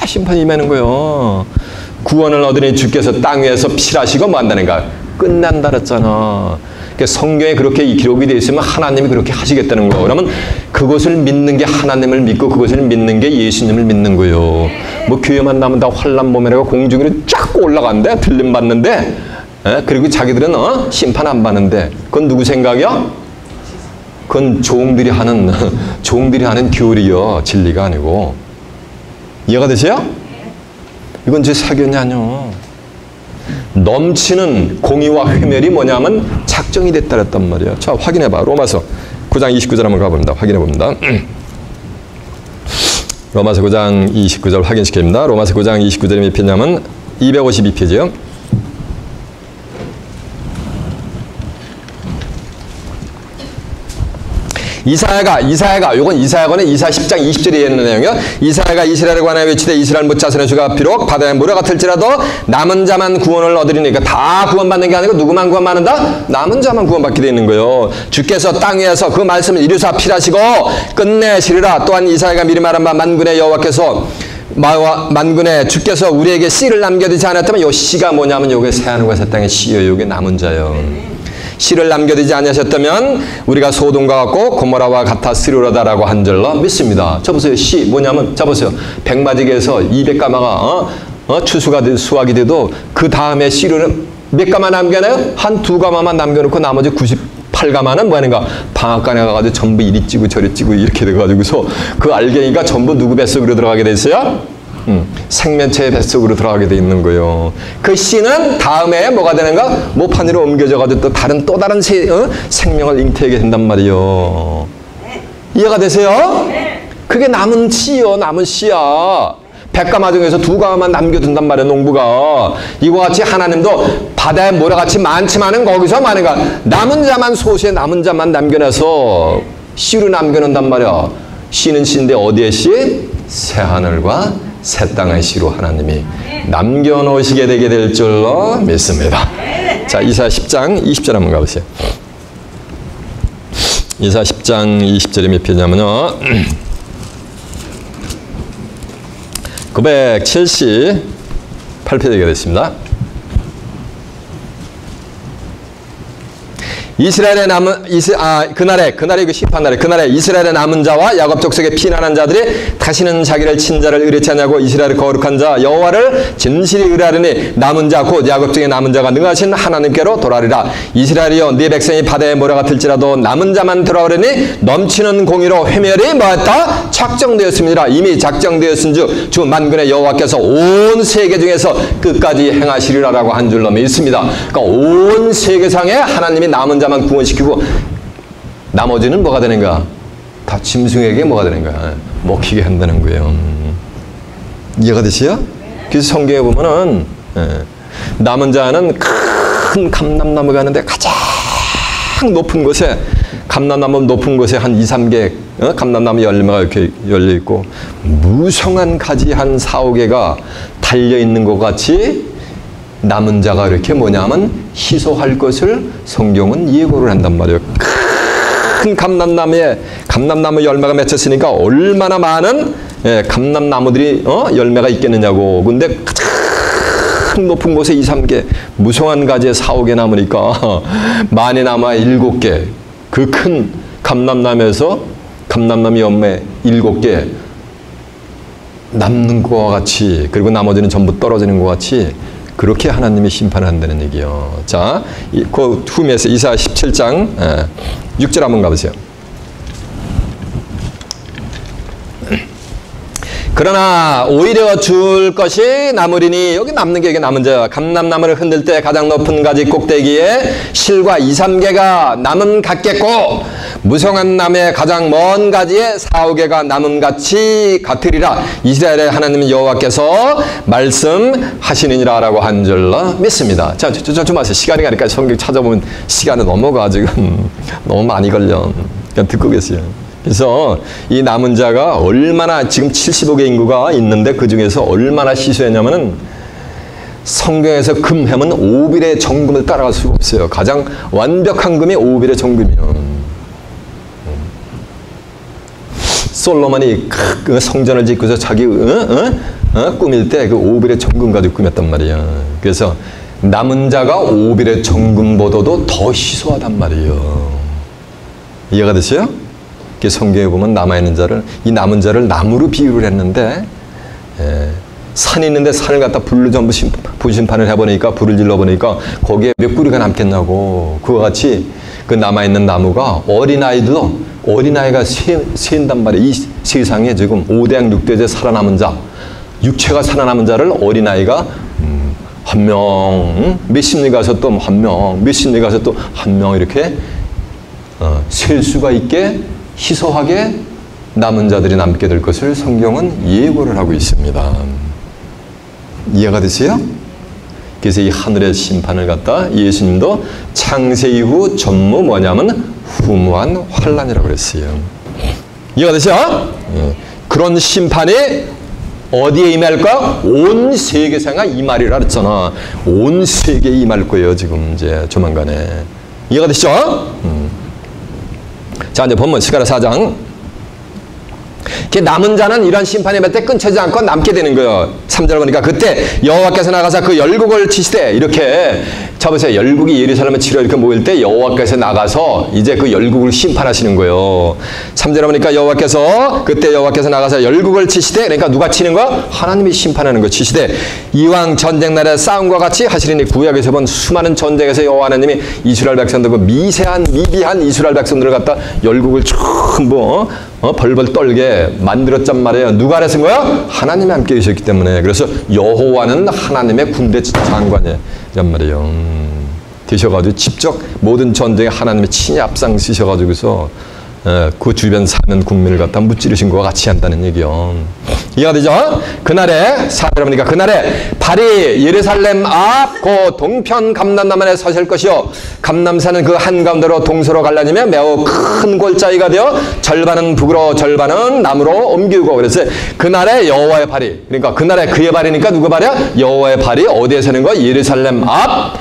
심판이 임하는 거예요. 구원을 얻으니 주께서 땅 위에서 필하시고 뭐 한다는가? 끝난다 그랬잖아. 그러니까 성경에 그렇게 기록이 되어 있으면 하나님이 그렇게 하시겠다는 거예요. 그러면 그것을 믿는 게 하나님을 믿고 그것을 믿는 게 예수님을 믿는 거예요. 뭐 교회만 나면 다 환난 몸이라고 공중으로 쫙 올라간대. 들림 받는데 그리고 자기들은 심판 안 받는데 그건 누구 생각이야? 그건 종들이 하는 교리요. 진리가 아니고. 이해가 되세요? 이건 제 사견이 아니요. 넘치는 공의와 회멸이 뭐냐면 작정이 됐다 그랬단 말이에요. 자, 확인해봐. 로마서 9장 29절 한번 가봅니다. 확인해봅니다. 로마서 9장 29절 확인시킵니다. 로마서 9장 29절이 몇 페이지냐면 252페이지요. 이사야가 요건 이사야관의 이사 10장 20절에 있는 내용이요. 이사야가 이스라엘에 관하여 외치되 이스라엘 못 자손의 수가 비록 바다의 모래 같을지라도 남은 자만 구원을 얻으리니까 다 구원받는 게 아니고 누구만 구원받는다? 남은 자만 구원받게 되어 있는 거예요. 주께서 땅 위에서 그 말씀을 이루사 필하시고 끝내시리라. 또한 이사야가 미리 말한 바 만군의 여호와께서 만군의 주께서 우리에게 씨를 남겨두지 않았다면 요 씨가 뭐냐면 요게 새하늘과 새 땅의 씨예요. 요게 남은 자예요. 씨를 남겨두지 않으셨다면 우리가 소돔과 같고 고모라와 같았으리로다라고 한 줄로 믿습니다. 저 보세요. 씨 뭐냐면 자 보세요. 백마지기에서 200가마가 수확이 돼도 그 다음에 씨를 몇 가마 남겨놔요? 한 2가마만 남겨놓고 나머지 98가마는 뭐 하는가? 방앗간에 가가지고 전부 이리 찌고 저리 찌고 이렇게 돼가지고서 그 알갱이가 전부 누구 뱃속으로 들어가게 돼 있어요? 생명체의 뱃속으로 들어가게 돼 있는 거예요. 그 씨는 다음에 뭐가 되는가? 모판 위로 옮겨져가지고 또 다른 생명을 잉태하게 된단 말이에요. 이해가 되세요? 그게 남은 씨요. 남은 씨야. 100가마 중에서 2가마만 남겨둔단 말이야, 농부가. 이와 같이 하나님도 바다에 모래같이 많지만은 거기서 많으니까 남은 자만 소수의 남은 자만 남겨내서 씨로 남겨놓는단 말이야. 씨는 씨인데 어디에 씨? 새하늘과 새 땅의 씨로 하나님이 남겨놓으시게 되게 될 줄로 믿습니다. 자, 이사야 10장 20절 한번 가보세요. 이사야 10장 20절이 몇 편이냐면요. 978페이지가 됐습니다. 이스라엘의 남은 그날에 그 심판날에 그날에 이스라엘의 남은 자와 야곱 족속의 피난한 자들이 다시는 자기를 친자를 의뢰치 않냐고 이스라엘의 거룩한 자 여호와를 진실히 의뢰하리니 남은 자 곧 야곱 중에 남은 자가 능하신 하나님께로 돌아리라. 이스라엘이여 네 백성이 바다에 모래가 들지라도 남은 자만 돌아오려니 넘치는 공의로 회멸이 뭐였다? 작정되었습니다. 이미 작정되었은즉 주 만군의 여호와께서 온 세계 중에서 끝까지 행하시리라라고 한 줄로 믿습니다. 그러니까 온 세계상에 하나님이 남은 자만 구원시키고 나머지는 뭐가 되는가? 다 짐승에게 뭐가 되는가? 먹히게 한다는 거예요. 이해가 되시죠? 그래서 성경에 보면은 남은 자는 큰 감람나무가 있는데 가장 높은 곳에 감람나무 높은 곳에 한 2, 3개 감람나무 열매가 이렇게 열려있고 무성한 가지 한 4, 5개가 달려있는 것 같이 남은 자가 이렇게 뭐냐면 희소할 것을 성경은 예고를 한단 말이에요. 큰 감람나무 열매가 맺혔으니까 얼마나 많은 감람나무들이 열매가 있겠느냐고. 근데 가장 높은 곳에 2, 3개 무성한 가지에 4, 5개 남으니까 많이 남아 7개. 그 큰 감람나무에서 감람나무 열매 7개 남는 것과 같이, 그리고 나머지는 전부 떨어지는 것 같이 그렇게 하나님이 심판을 한다는 얘기요. 자, 그 후면에서 이사야 17장 6절 한번 가보세요. 그러나 오히려 줄 것이 남으리니, 여기 남는 게 이게 남은 자야. 감람나무를 흔들 때 가장 높은 가지 꼭대기에 실과 2, 3개가 남은 같겠고 무성한 나무의 가장 먼 가지에 4, 5개가 남은 같이 같으리라. 이스라엘의 하나님 여호와께서 말씀하시느니라 라고 한 줄로 믿습니다. 자, 좀 하세요. 시간이 가니까 성경 찾아보면 시간이 넘어가. 지금 너무 많이 걸려. 그냥 듣고 계세요. 그래서 이 남은 자가 얼마나, 지금 75개 인구가 있는데 그 중에서 얼마나 희소했냐면은 성경에서 금햄은 오빌의 정금을 따라갈 수가 없어요. 가장 완벽한 금이 오빌의 정금이요. 솔로몬이 그 성전을 짓고서 자기 꾸밀 때 그 오빌의 정금 가지고 꾸몄단 말이에요. 그래서 남은 자가 오빌의 정금보다도 더 희소하단 말이에요. 이해가 되세요? 성경에 보면 남아있는 자를, 이 남은 자를 나무로 비유를 했는데, 산이 있는데 산을 갖다 불로 전부 부심판을 해보니까, 불을 질러보니까 거기에 몇 구리가 남겠냐고. 그와 같이 그 남아있는 나무가 어린아이가 세인단 말이에요. 이 세상에 지금 5대양 6대째 살아남은 자, 육체가 살아남은 자를 어린아이가 한 명, 몇십 년 가서 또 한 명, 몇십 년 가서 또 한 명 이렇게 셀 수가 있게 희소하게 남은 자들이 남게 될 것을 성경은 예고를 하고 있습니다. 이해가 되세요? 그래서 이 하늘의 심판을 갖다 예수님도 창세 이후 전무 뭐냐면 후무한 환란이라고 그랬어요. 이해가 되세요? 그런 심판이 어디에 임할까? 온 세계상에 임하리라 그랬잖아. 온 세계에 임할 거예요. 지금 이제 조만간에. 이해가 되시죠? 자, 이제 본문 스가랴 4장. 남은 자는 이런 심판이 몇 때 끊치지 않고 남게 되는 거예요. 3절 보니까 그때 여호와께서 나가서 그 열국을 치시되, 이렇게 잡으세요. 열국이 예루살렘에 치러 이렇게 모일 때 여호와께서 나가서 이제 그 열국을 심판하시는 거예요. 3절에 보니까 그때 여호와께서 나가서 열국을 치시되, 그러니까 누가 치는 거야? 하나님이 심판하는 거 치시되, 이왕 전쟁 날에 싸움과 같이 하시리니. 구약에서 본 수많은 전쟁에서 여호와 하나님이 이스라엘 백성들, 그 미비한 이스라엘 백성들을 갖다 열국을 전부 벌벌 떨게 만들었단 말이에요. 누가 하신 거야? 하나님이 함께 계셨기 때문에. 그래서 여호와는 하나님의 군대 장관이란 말이에요. 되셔가지고 직접 모든 전쟁에 하나님의 친히 앞장서셔가지고서 그 주변 사는 국민을 갖다 무찌르신 것과 같이 한다는 얘기요. 이해가 되죠? 그날에 여러분이니까 그날에 발이 예루살렘 앞 그 동편 감람나무에 서실 것이요 감람산은 그 한가운데로 동서로 갈라지며 매우 큰 골짜기가 되어 절반은 북으로 절반은 남으로 옮기고 그래서 그날에 여호와의 발이 그러니까 그날에 그의 발이니까 누구 발이야? 여호와의 발이 어디에 서는 거야? 예루살렘 앞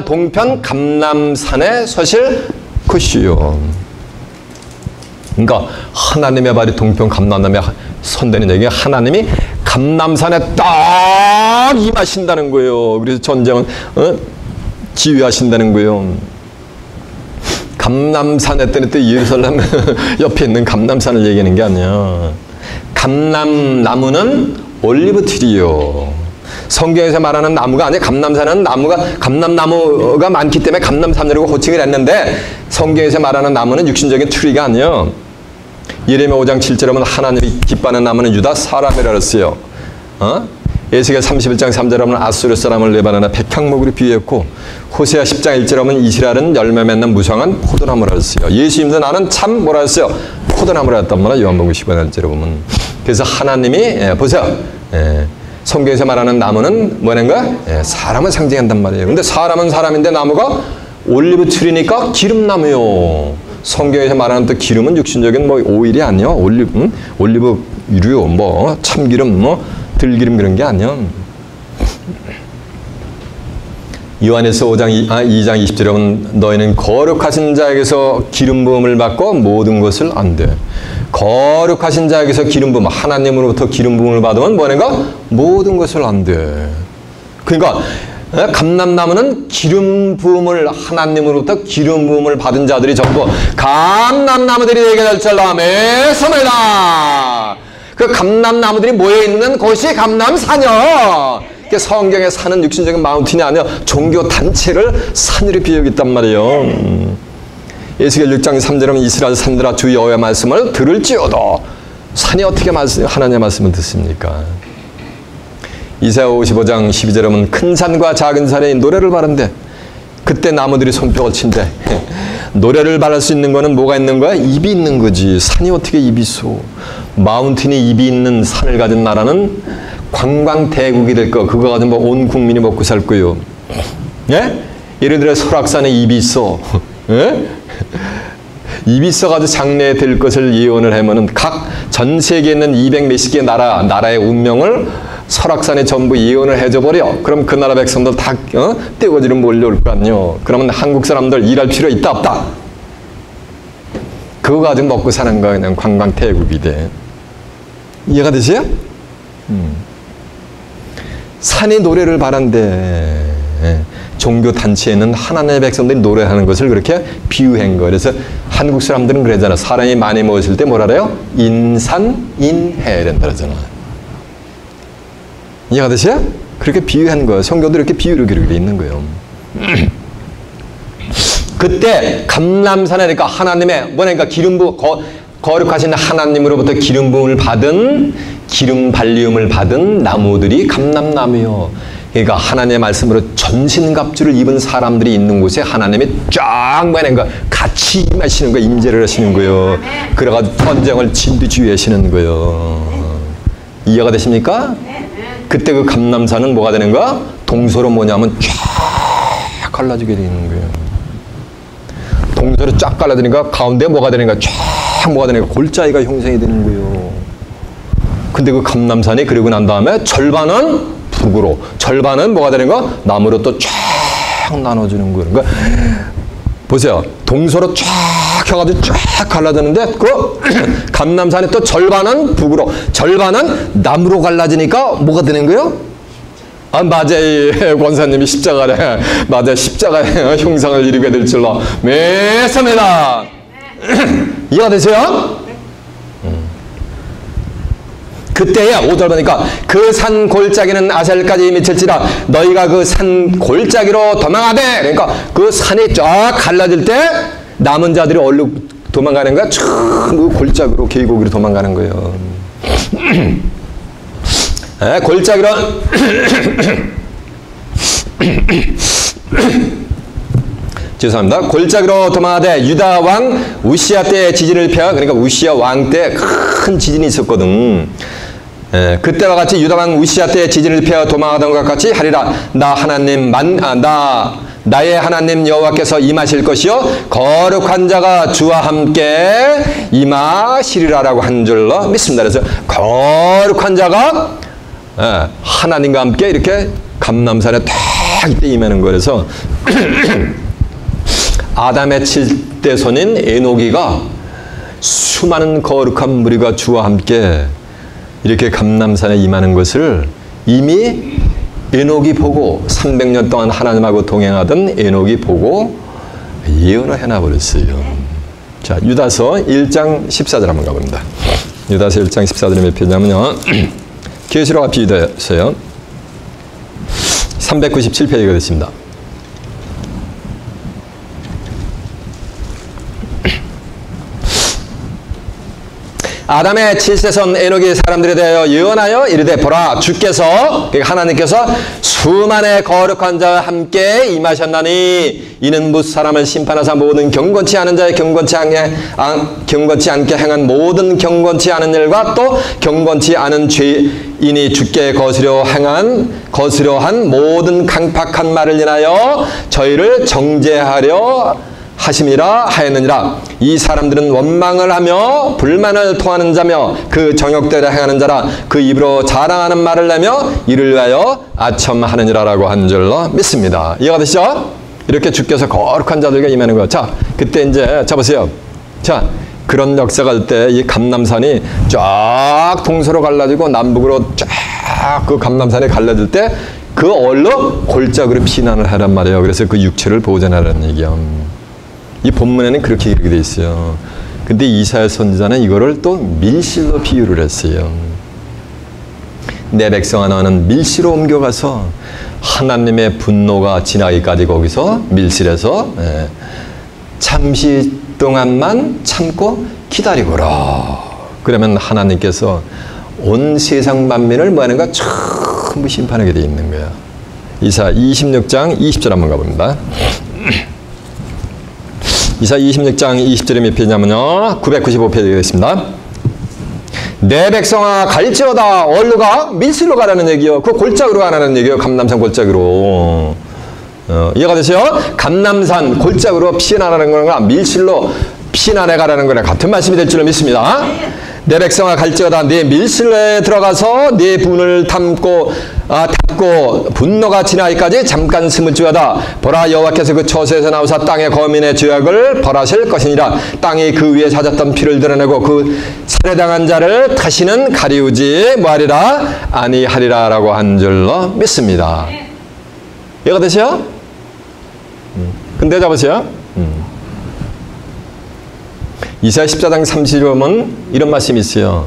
동편 감람산에 서실 것이요. 그러니까 하나님의 발이 동편 감람나무에 선다는 얘기가 하나님이 감람산에 딱 임하신다는 거예요. 그래서 전쟁은 지휘하신다는 거예요. 감람산 했더니 또 예루살렘 옆에 있는 감람산을 얘기하는 게 아니야. 감람나무는 올리브 트리요. 성경에서 말하는 나무가 아니라 감람산은 감람나무가 많기 때문에 감람산이라고 호칭을 했는데 성경에서 말하는 나무는 육신적인 트리가 아니에요. 예레미야 5장 7절에 보면 하나님이 기뻐하는 나무는 유다 사람이라 그랬어요. 에스겔 31장 3절에 보면 아수르 사람을 레바논의 백향목으로 비유했고 호세아 10장 1절에 보면 이스라엘은 열매 맺는 무성한 포도나무라 그랬어요. 예수님도 나는 참 뭐라 했어요? 포도나무라 했단 말이야. 요한복음 15장 1절에 보면. 그래서 하나님이 보세요. 성경에서 말하는 나무는 뭐냐는가? 사람을 상징한단 말이에요. 근데 사람은 사람인데 나무가 올리브 트리니까 기름나무요. 성경에서 말하는 또 기름은 육신적인 뭐 오일이 아니요. 올리브 유류, 뭐 참기름, 뭐 들기름 그런 게 아니요. 요한에서 2장 20절에 보면 너희는 거룩하신 자에게서 기름 부음을 받고 모든 것을 안대. 거룩하신 자에게서 기름 부음, 하나님으로부터 기름 부음을 받으면 뭐냐가 모든 것을 안대. 그러니까 감람나무는 기름 부음을 하나님으로부터 기름 부음을 받은 자들이 전부 감람나무들이 되게 될 줄로 메소매다. 그 감람나무들이 모여 있는 곳이 감람산이요. 성경에 사는 육신적인 마운틴이 아니라 종교 단체를 산으로 비유했단 말이에요. 에스겔 6장 3절에 이스라엘 산들아 주 여호와의 말씀을 들을지어도 산이 어떻게 하나님의 말씀을 듣습니까? 이사야 55장 12절에 보면 큰 산과 작은 산에 노래를 바른대. 그때 나무들이 손뼉을 친대. 노래를 바를 수 있는 거는 뭐가 있는 거야? 입이 있는 거지. 산이 어떻게 입이 있어? 마운틴이 입이 있는 산을 가진 나라는 관광대국이 될 거. 그거 가지고 뭐 온 국민이 먹고 살 거요. 예? 예를 들어 설악산에 입이 있어. 예? 입이 있어가지고 장래에 될 것을 예언을 하면은 각 전 세계에 있는 200 몇십 개 나라의 운명을 설악산에 전부 예언을 해줘버려. 그럼 그 나라 백성들 다 떼거지로 몰려올 거 아니요. 그러면 한국 사람들 일할 필요 있다 없다? 그거 가지고 먹고 사는 거야. 그냥 관광대국이 돼. 이해가 되세요? 산이 노래를 바란대. 종교 단체에는 하나님의 백성들이 노래하는 것을 그렇게 비유한 거예요. 그래서 한국 사람들은 그러잖아. 사람이 많이 모였을 때 뭐라 그래요? 인산인해 이런다 그러잖아. 이해가 되세요? 그렇게 비유한 거예요. 성경도 이렇게 비유로 기록되어 있는 거예요. 그때 감람산이니까 하나님의 뭐냐니까 기름 부음 거룩하신 하나님으로부터 기름 부음을 받은 기름 발리움을 받은 나무들이 감람나무요. 그러니까 하나님의 말씀으로 전신갑주를 입은 사람들이 있는 곳에 하나님이 쫙 뭐냐니까 같이 임하시는 거예요. 임재를 하시는 거예요. 그래가지고 전쟁을 진두지휘하시는 거예요. 이해가 되십니까? 그때 그 감람산은 뭐가 되는 거야? 동서로 뭐냐면 쫙 갈라지게 되는 거예요. 동서로 쫙 갈라지니까 가운데 뭐가 되는 거야? 쫙 뭐가 되는 거야? 골짜기가 형성이 되는 거예요. 근데 그 감람산이 그리고 난 다음에 절반은 북으로, 절반은 뭐가 되는 거야? 남으로 또 쫙 나눠주는 거예요. 그러니까 보세요. 동서로 쫙 해가지고 쫙 갈라지는데 그 감람산이 또 절반은 북으로, 절반은 남으로 갈라지니까 뭐가 되는 거예요? 아, 맞아요. 권사님이 십자가래. 맞아요. 십자가의 형상을 이루게 될 줄로 믿습니다. 이해가 되세요? 그때야 5절 보니까 그 산 골짜기는 아셀까지 미칠지라 너희가 그 산 골짜기로 도망하되. 그러니까 그 산이 쫙 갈라질 때 남은 자들이 얼른 도망가는 거야. 그 골짜기로 계곡으로 도망가는 거예요. 네, 골짜기로 죄송합니다. 골짜기로 도망하되 유다 왕 우시야 때의 지진을 피하, 그러니까 우시야 왕 때 큰 지진이 있었거든. 그때와 같이 유다 왕 우시야 때의 지진을 피하 도망하던 것 같이 하리라. 나의 하나님 여호와께서 임하실 것이요 거룩한 자가 주와 함께 임하시리라라고 한 줄로 믿습니다. 그래서 거룩한 자가 하나님과 함께 이렇게 감람산에 딱 이때 임하는 거라서 아담의 7대 손인 에노기가 수많은 거룩한 무리가 주와 함께 이렇게 감람산에 임하는 것을 이미 에녹이 보고 300년 동안 하나님하고 동행하던 에녹이 보고 예언을 해놔버렸어요. 자, 유다서 1장 14절 한번 가봅니다. 유다서 1장 14절에 몇 페이지냐면요. 계시록 앞이 유다서요. 397페이지가 됐습니다. 아담의 7세손 에녹이 사람들에 대하여 예언하여 이르되 보라 주께서 하나님께서 수만의 거룩한 자와 함께 임하셨나니 이는 뭇 사람을 심판하사 모든 경건치 않은 자의 경건치 않게 행한 모든 경건치 않은 일과 또 경건치 않은 죄인이 주께 거스려 한 모든 강팍한 말을 인하여 저희를 정죄하려 하심이라 하였느니라. 이 사람들은 원망을 하며 불만을 토하는 자며 그 정욕대로 행하는 자라. 그 입으로 자랑하는 말을 내며 이를 위하여 아첨하느니라 라고 한 줄로 믿습니다. 이해가 되시죠? 이렇게 주께서 거룩한 자들에게 임하는 거예요. 자, 그때 이제 자 보세요. 자, 그런 역사가 할 때 이 감람산이 쫙 동서로 갈라지고 남북으로 쫙 그 감람산이 갈라질 때 그 얼로 골짜기로 피난을 하란 말이에요. 그래서 그 육체를 보존하라는 얘기예요. 이 본문에는 그렇게 이렇게 돼 있어요. 근데 이사야 선지자는 이거를 또 밀실로 비유를 했어요. 내 백성아 너는 밀실로 옮겨가서 하나님의 분노가 지나기까지 거기서 밀실에서 잠시 동안만 참고 기다리거라. 그러면 하나님께서 온 세상 만민을 뭐 하는가 전부 심판하게 돼 있는 거야. 이사 26장 20절 한번 가봅니다. 이사 26장 20절에 몇 페이지냐면요. 995페이지가 되겠습니다. 내 백성아 갈지어다. 어디로 가? 밀실로 가라는 얘기요. 그 골짜기로 가라는 얘기요. 감람산 골짜기로. 이해가 되세요? 감람산 골짜기로 피난하는 거랑 밀실로 피난해 가라는 거랑 같은 말씀이 될 줄로 믿습니다. 내 백성아 갈지어다. 네 밀실에 들어가서 네 분을 닫고 분노가 지나기까지 잠깐 숨을지어다. 보라 여호와께서 그 처소에서 나오사 땅의 거민의 죄악을 벌하실 것이니라. 땅이 그 위에 찾았던 피를 드러내고 그 살해당한 자를 다시는 가리우지 뭐하리라 아니하리라 라고 한 줄로 믿습니다. 이해가 되세요? 근데 잡으세요. 이사야 14장 30절 보면 이런 말씀이 있어요.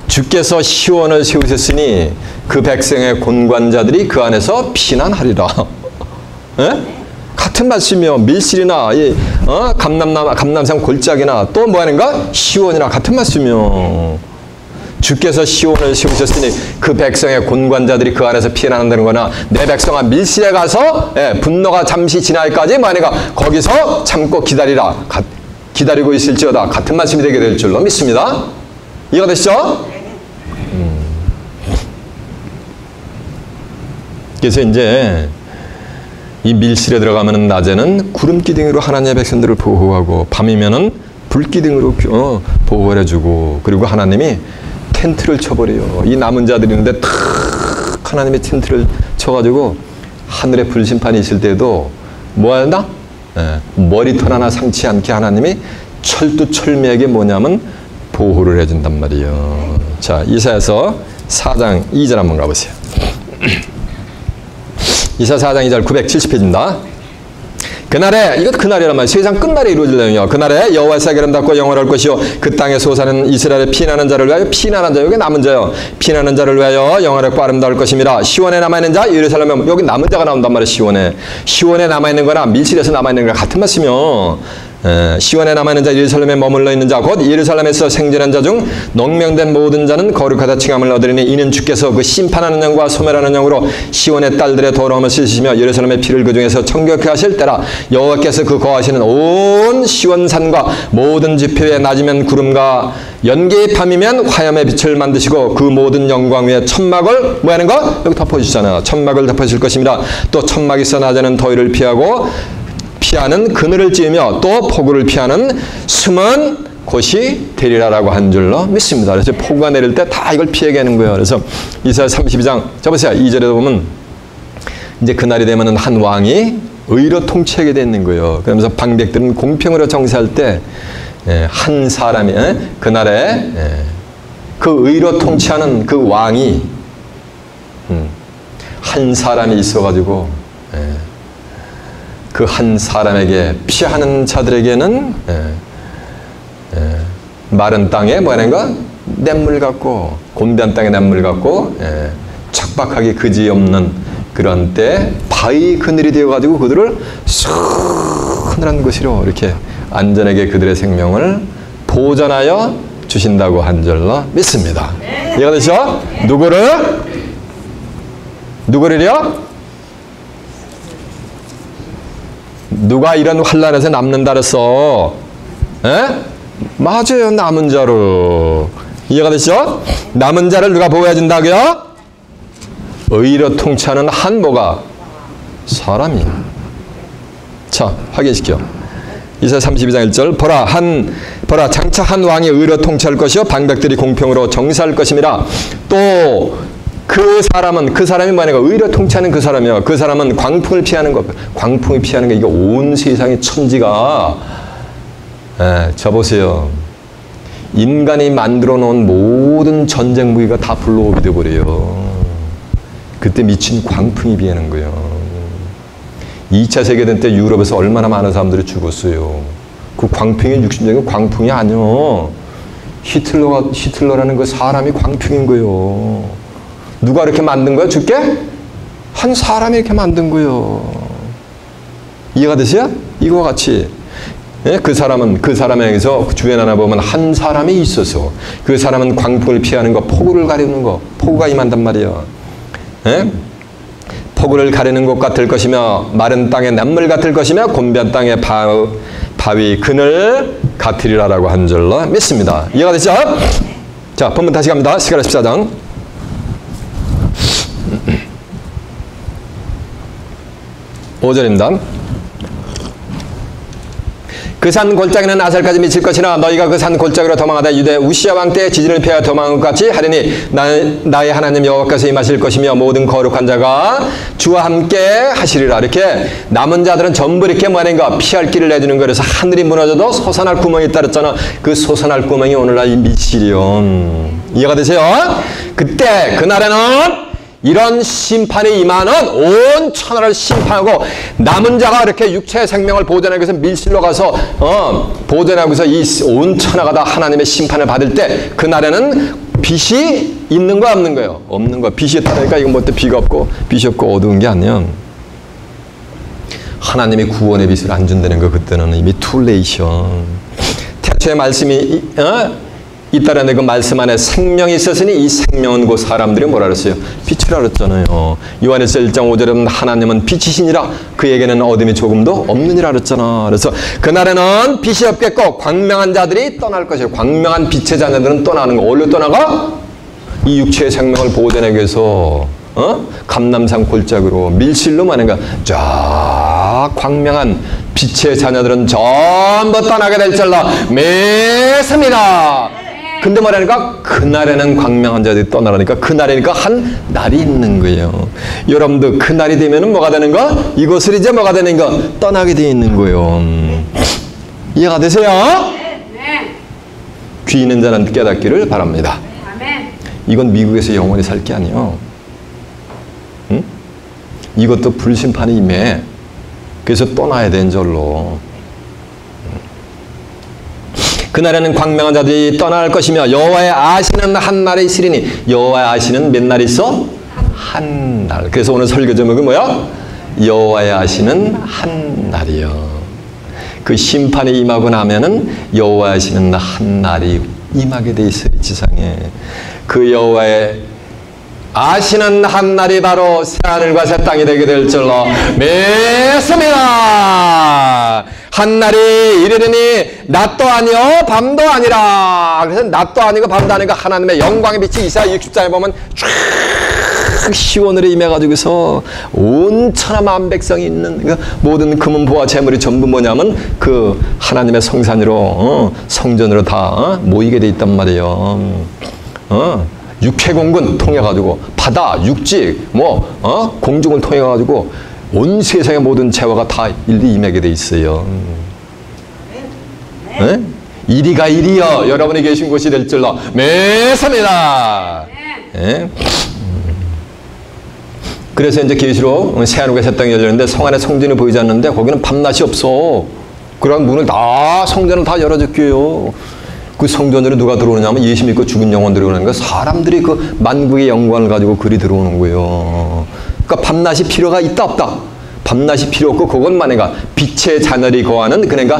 주께서 시온을 세우셨으니 그 백성의 곤관자들이 그 안에서 피난하리라. 같은 말씀이요. 밀실이나 감남산 골짜기나 또 뭐하는가? 시온이나 같은 말씀이요. 주께서 시온을 세우셨으니 그 백성의 곤관자들이 그 안에서 피난한다는 거나 내 백성아 밀실에 가서 분노가 잠시 지나기까지 뭐하는가? 거기서 참고 기다리라. 기다리고 있을지어다. 같은 말씀이 되게 될 줄로 믿습니다. 이해가 되시죠? 그래서 이제 이 밀실에 들어가면 낮에는 구름 기둥으로 하나님의 백성들을 보호하고 밤이면은 불 기둥으로 보호를 해주고 그리고 하나님이 텐트를 쳐버려요. 이 남은 자들이 있는데 탁 하나님의 텐트를 쳐가지고 하늘에 불심판이 있을 때도 뭐 한다? 머리털 하나 상치 않게 하나님이 철두철미하게 뭐냐면 보호를 해준단 말이에요. 자, 이사야서 4장 2절 한번 가보세요. 이사 4장 2절 970페이지입니다. 그날에 이것 그날이란 말이에요. 세상 끝날에 이루어지려면요. 그날에 여호와의 사계를 닫고 영원할 것이요 그 땅에 솟아는 이스라엘의 피난하는 자를 위하여 피난한 자 여기 남은 자요 피난하는 자를 위하여 영원하고 아름다울 것입니다. 시온에 남아있는 자 예루살렘에 여기 남은 자가 나온단 말이에요. 시온에 남아있는 거나 밀실에서 남아있는 거랑 같은 말씀이요. 시온에 남아있는 자, 예루살렘에 머물러 있는 자, 곧 예루살렘에서 생존한 자 중 농명된 모든 자는 거룩하다 칭함을 얻으리니 이는 주께서 그 심판하는 영과 소멸하는 영으로 시온의 딸들의 더러움을 씻으시며 예루살렘의 피를 그 중에서 정결케 하실 때라. 여호와께서 그 거하시는 온 시온산과 모든 지표에 낮이면 구름과 연기의 밤이면 화염의 빛을 만드시고 그 모든 영광 위에 천막을 뭐 하는 거? 여기 덮어주잖아. 천막을 덮으실 것입니다. 또 천막이 있어 낮에는 더위를 피하는 그늘을 찌으며 또 폭우를 피하는 숨은 곳이 되리라라고 한 줄로 믿습니다. 그래서 폭우가 내릴 때 다 이걸 피하게 하는 거예요. 그래서 이사야 32장 자 보세요. 2절에 보면 이제 그날이 되면은 한 왕이 의로 통치하게 되는 거예요. 그러면서 방백들은 공평으로 정사할 때 한 사람이 그날에 그 의로 통치하는 그 왕이 한 사람이 있어가지고 그 한 사람에게 피하는 자들에게는 마른 땅에 뭐라는가? 냇물 같고 곤비한 땅에 냇물 같고 척박하기 그지없는 그런 때 바위 그늘이 되어가지고 그들을 서늘한 곳으로 이렇게 안전하게 그들의 생명을 보전하여 주신다고 한 줄로 믿습니다. 이해가 되시죠? 누구를요? 누가 이런 환난에서 남는다 그랬어? 맞아요. 남은 자로. 이해가 되시죠? 남은 자를 누가 보호해 준다고요? 의로 통치하는 한 뭐가? 사람이. 자, 확인시켜. 이사야 32장 1절 보라 장차 한 왕이 의로 통치할 것이요 방백들이 공평으로 정사할 것임이라. 또 그 사람이 뭐냐면 의로 통치하는 그 사람이요. 그 사람은 광풍을 피하는 것. 광풍을 피하는 게 이게 온 세상의 천지가 저 보세요. 인간이 만들어 놓은 모든 전쟁 무기가 다 블로업이 되어버려요. 그때 미친 광풍이 비하는 거예요. 2차 세계대전 때 유럽에서 얼마나 많은 사람들이 죽었어요. 그 광풍이 60년대 광풍이 아니요. 히틀러라는 그 사람이 광풍인 거예요. 누가 이렇게 만든 거야? 죽게? 한 사람이 이렇게 만든 거예요. 이해가 되세요? 이거와 같이. 그 사람에게서 주변 하나 보면 한 사람이 있어서 그 사람은 광풍을 피하는 거, 폭우를 가리는 거, 폭우가 임한단 말이야. 폭우를 가리는 곳 같을 것이며 마른 땅의 냇물 같을 것이며 곤비한 땅의 바위 그늘 같으리라라고 한 줄로 믿습니다. 이해가 되죠? 자, 본문 다시 갑니다. 스가랴 14장 5절입니다. 그 산 골짜기는 아살까지 미칠 것이나 너희가 그 산 골짜기로 도망하다 유대 우시야 왕 때 지진을 피하여 도망한 것 같이 하리니 나의 하나님 여호와께서 임하실 것이며 모든 거룩한 자가 주와 함께 하시리라. 이렇게 남은 자들은 전부 이렇게 뭐하는가? 피할 길을 내주는 거라서 하늘이 무너져도 솟아날 구멍이 있다 그랬잖아. 그 솟아날 구멍이 오늘날 이 미치리온. 이해가 되세요? 그때 그날에는 이런 심판이 임하는 온 천하를 심판하고 남은 자가 이렇게 육체의 생명을 보존하기 위해서 밀실로 가서 보존하기 위해서 이 온 천하가 다 하나님의 심판을 받을 때 그날에는 빛이 있는 거 없는 거예요? 없는 거. 빛이 있다니까 이건 뭐 비가 없고 빛이 없고 어두운 게 아니야. 하나님이 구원의 빛을 안 준다는 거. 그때는 이미 툴레이션. 태초의 말씀이 있다라는 그 말씀 안에 생명이 있었으니 이 생명은 그 사람들이 뭐라 그랬어요? 빛이라 그랬잖아요. 요한일서 1장 5절에는 하나님은 빛이시니라 그에게는 어둠이 조금도 없느니라 그랬잖아. 그래서 그날에는 빛이 없겠고 광명한 자들이 떠날 것이에요. 광명한 빛의 자녀들은 떠나는 거. 어디로 떠나가? 이 육체의 생명을 보호되기 위해서 감람산 골짜기로 밀실로 마는가 쫙 광명한 빛의 자녀들은 전부 떠나게 될 줄로 믿습니다. 근데 뭐라니까? 그날에는 광명한 자들이 떠나라니까 그날이니까 한 날이 있는 거예요. 여러분도 그날이 되면은 뭐가 되는 거? 이곳을 이제 뭐가 되는 거? 떠나게 되어 있는 거예요. 이해가 되세요? 네. 귀 있는 자는 깨닫기를 바랍니다. 아멘. 이건 미국에서 영원히 살 게 아니에요. 응? 이것도 불심판이 임해. 그래서 떠나야 되는 절로. 그날에는 광명한 자들이 떠날 것이며 여호와의 아시는 한 날이 있으리니 여호와의 아시는 몇 날이 있어? 한 날. 그래서 오늘 설교 제목이 뭐야? 여호와의 아시는 한 날이요. 그 심판이 임하고 나면은 여호와하시는 한 날이 임하게 돼 있어요. 지상에. 그 여호와의 아시는 한 날이 바로 새하늘과 새 땅이 되게 될 줄로 믿습니다. 한 날이 이르르니 낮도 아니요 밤도 아니라. 그래서 낮도 아니고 밤도 아니고 하나님의 영광의 빛이 이사야 60장에 보면 쫙 시온으로 임해가지고서 온 천하 만백성이 있는 그 모든 금은보화 재물이 전부 뭐냐면 그 하나님의 성산으로 성전으로 다 모이게 돼 있단 말이에요. 육해공군 통해가지고 바다, 육지, 공중을 통해가지고 온 세상의 모든 재화가 다 일리 임하게 돼 있어요. 네? 이리가 이리여 여러분이 계신 곳이 될 줄로 믿습니다. 네? 그래서 이제 계시록 새하늘과 새 땅이 열렸는데 성 안에 성전이 보이지 않는데 거기는 밤낮이 없어. 그런 문을 다 성전을 다 열어줬고요. 그 성전으로 누가 들어오느냐면 예수 믿고 죽은 영혼들이 오는 거야. 사람들이 그 만국의 영광을 가지고 그리 들어오는 거예요. 그러니까 밤낮이 필요가 있다 없다. 밤낮이 필요 없고 그것만 해가 빛의 자녀리 거하는 그러니까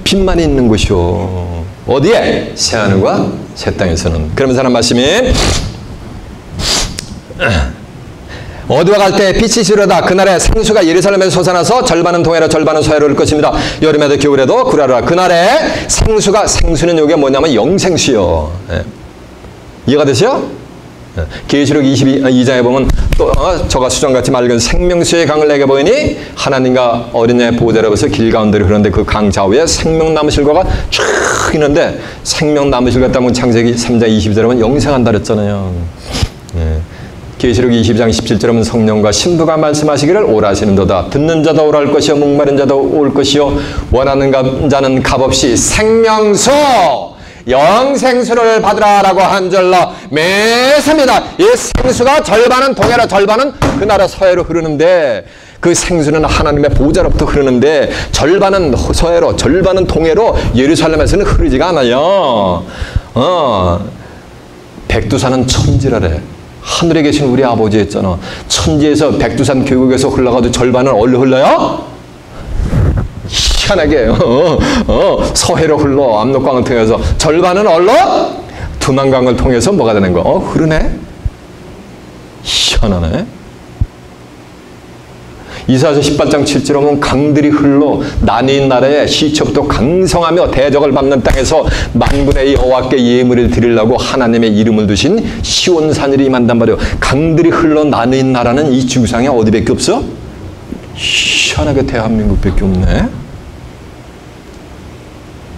빛만 있는 곳이요. 어디에? 새하늘과 새 땅에서는. 그러면서 하는 말씀이 어두워 갈 때 빛이 지르다 그날에 생수가 예루살렘에서 솟아나서 절반은 동해로 절반은 서해로 흐를 것입니다. 여름에도 겨울에도 그러하라. 그날에 생수는 이게 뭐냐면 영생수요. 이해가 되세요? 계시록 22장에 보면 또 저가 수정같이 맑은 생명수의 강을 내게 보이니 하나님과 어린 양의 보호자로 벌써 길 가운데로 흐르는데 그 강 좌우에 생명나무실과가 쫙 있는데 생명나무실 같다 보면 창세기 3장 22절에 보면 영생한다 그랬잖아요. 계시록 22장 17절에 보면 성령과 신부가 말씀하시기를 오라시는도다. 듣는 자도 오랄 것이요 목마른 자도 올 것이요 원하는 자는 값없이 생명수 영생수를 받으라라고 한 줄로 믿습니다. 이 생수가 절반은 동해로 절반은 그 나라 서해로 흐르는데 그 생수는 하나님의 보좌로부터 흐르는데 절반은 서해로 절반은 동해로 예루살렘에서는 흐르지가 않아요. 백두산은 천지라래. 하늘에 계신 우리 아버지 했잖아. 천지에서 백두산 계곡에서 흘러가도 절반은 어디로 흘러요? 희한하게 서해로 흘러 압록강을 통해서 절반은 얼로? 두만강을 통해서 뭐가 되는 거? 흐르네? 희한하네. 이사야서 18장 7절에 보면 강들이 흘러 나뉘는 나라에 시초부터 강성하며 대적을 밟는 땅에서 만군의 여호와께 예물을 드리려고 하나님의 이름을 두신 시온산일이 임한단 말이에요. 강들이 흘러 나뉘는 나라는 이 지구상에 어디밖에 없어? 희한하게 대한민국밖에 없네.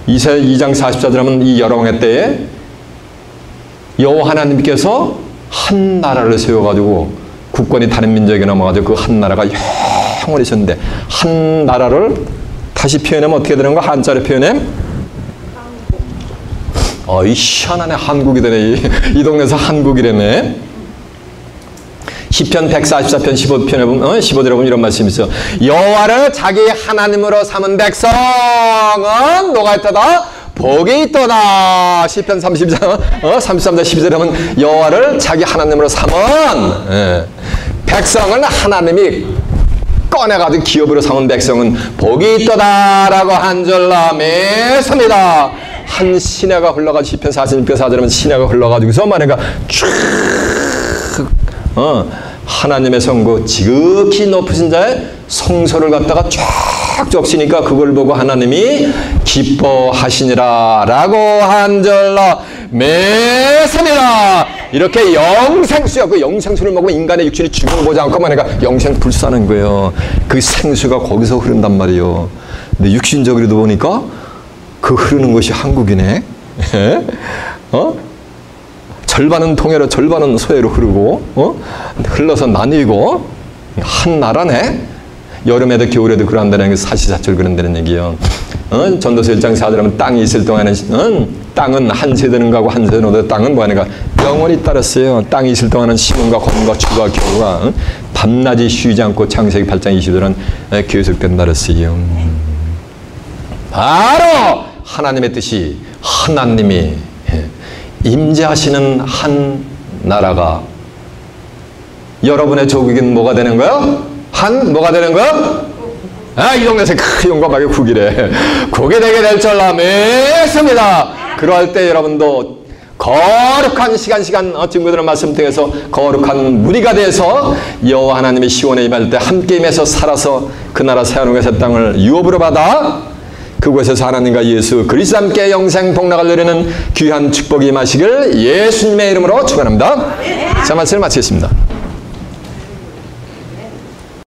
이사야 2장 44절 하면 이 여러왕의 때에 여호와 하나님께서 한 나라를 세워가지고 국권이 다른 민족에 넘어가지고 그 한 나라가 영원히 있었는데 한 나라를 다시 표현하면 어떻게 되는 거야? 한자로 표현해? 이 희한하네. 한국이 되네. 이 동네에서 한국이라네. 시편 144편 15편에 보면 15절에 보면 이런 말씀이 있어요. 여호와를 자기 하나님으로 삼은 백성은 뭐가 있다다? 복이 있도다. 시편 33장 12절에 보면 여호와를 자기 하나님으로 삼은 백성은 하나님이 꺼내가지고 기업으로 삼은 백성은 복이 있도다라고 한 줄로 믿습니다. 한 시내가 흘러가지고 시편 46편 4절에 보면 시내가 흘러가지고서 만약에 쭉 하나님의 성고 지극히 높으신 자의 성소를 갖다가 쫙 적시니까 그걸 보고 하나님이 기뻐하시니라 라고 한 줄로 믿습니다. 이렇게 영생수야. 그 영생수를 먹으면 인간의 육신이 죽음을 보지 않고 만약에 영생 불사는 거예요. 그 생수가 거기서 흐른단 말이에요. 근데 육신적으로도 보니까 그 흐르는 것이 한국이네. 절반은 동해로 절반은 서해로 흐르고 흘러서 나뉘고 한 나라네. 여름에도 겨울에도 그런다는 게 사시사철 그런다는 얘기예요. 전도서 1장 4절 하면 땅이 있을 동안은 땅은 한 세대는 가고 한 세대는 오되 땅은 뭐하니까 영원히 따랐어요. 땅이 있을 동안은 심음과 검과 추가 겨우가 밤낮이 쉬지 않고 창세기 8장 20절은 계속된다 그랬어요. 바로 하나님의 뜻이 하나님이 임재하시는 한 나라가 여러분의 조국인 뭐가 되는 거예요? 뭐가 되는 거예요? 이 동네에서 큰 용감하게 구기래. 구게 되게 될 줄 믿습니다. 그럴 때 여러분도 거룩한 시간 친구들의 말씀 통해서 거룩한 무리가 돼서 여호와 하나님의 시온에 임할 때 함께 임해서 살아서 그 나라 새하늘의 땅을 유업으로 받아 그곳에서 하나님과 예수 그리스도 함께 영생 복락을 누리는 귀한 축복이 임하시길 예수님의 이름으로 축원합니다. 자, 말씀을 마치겠습니다.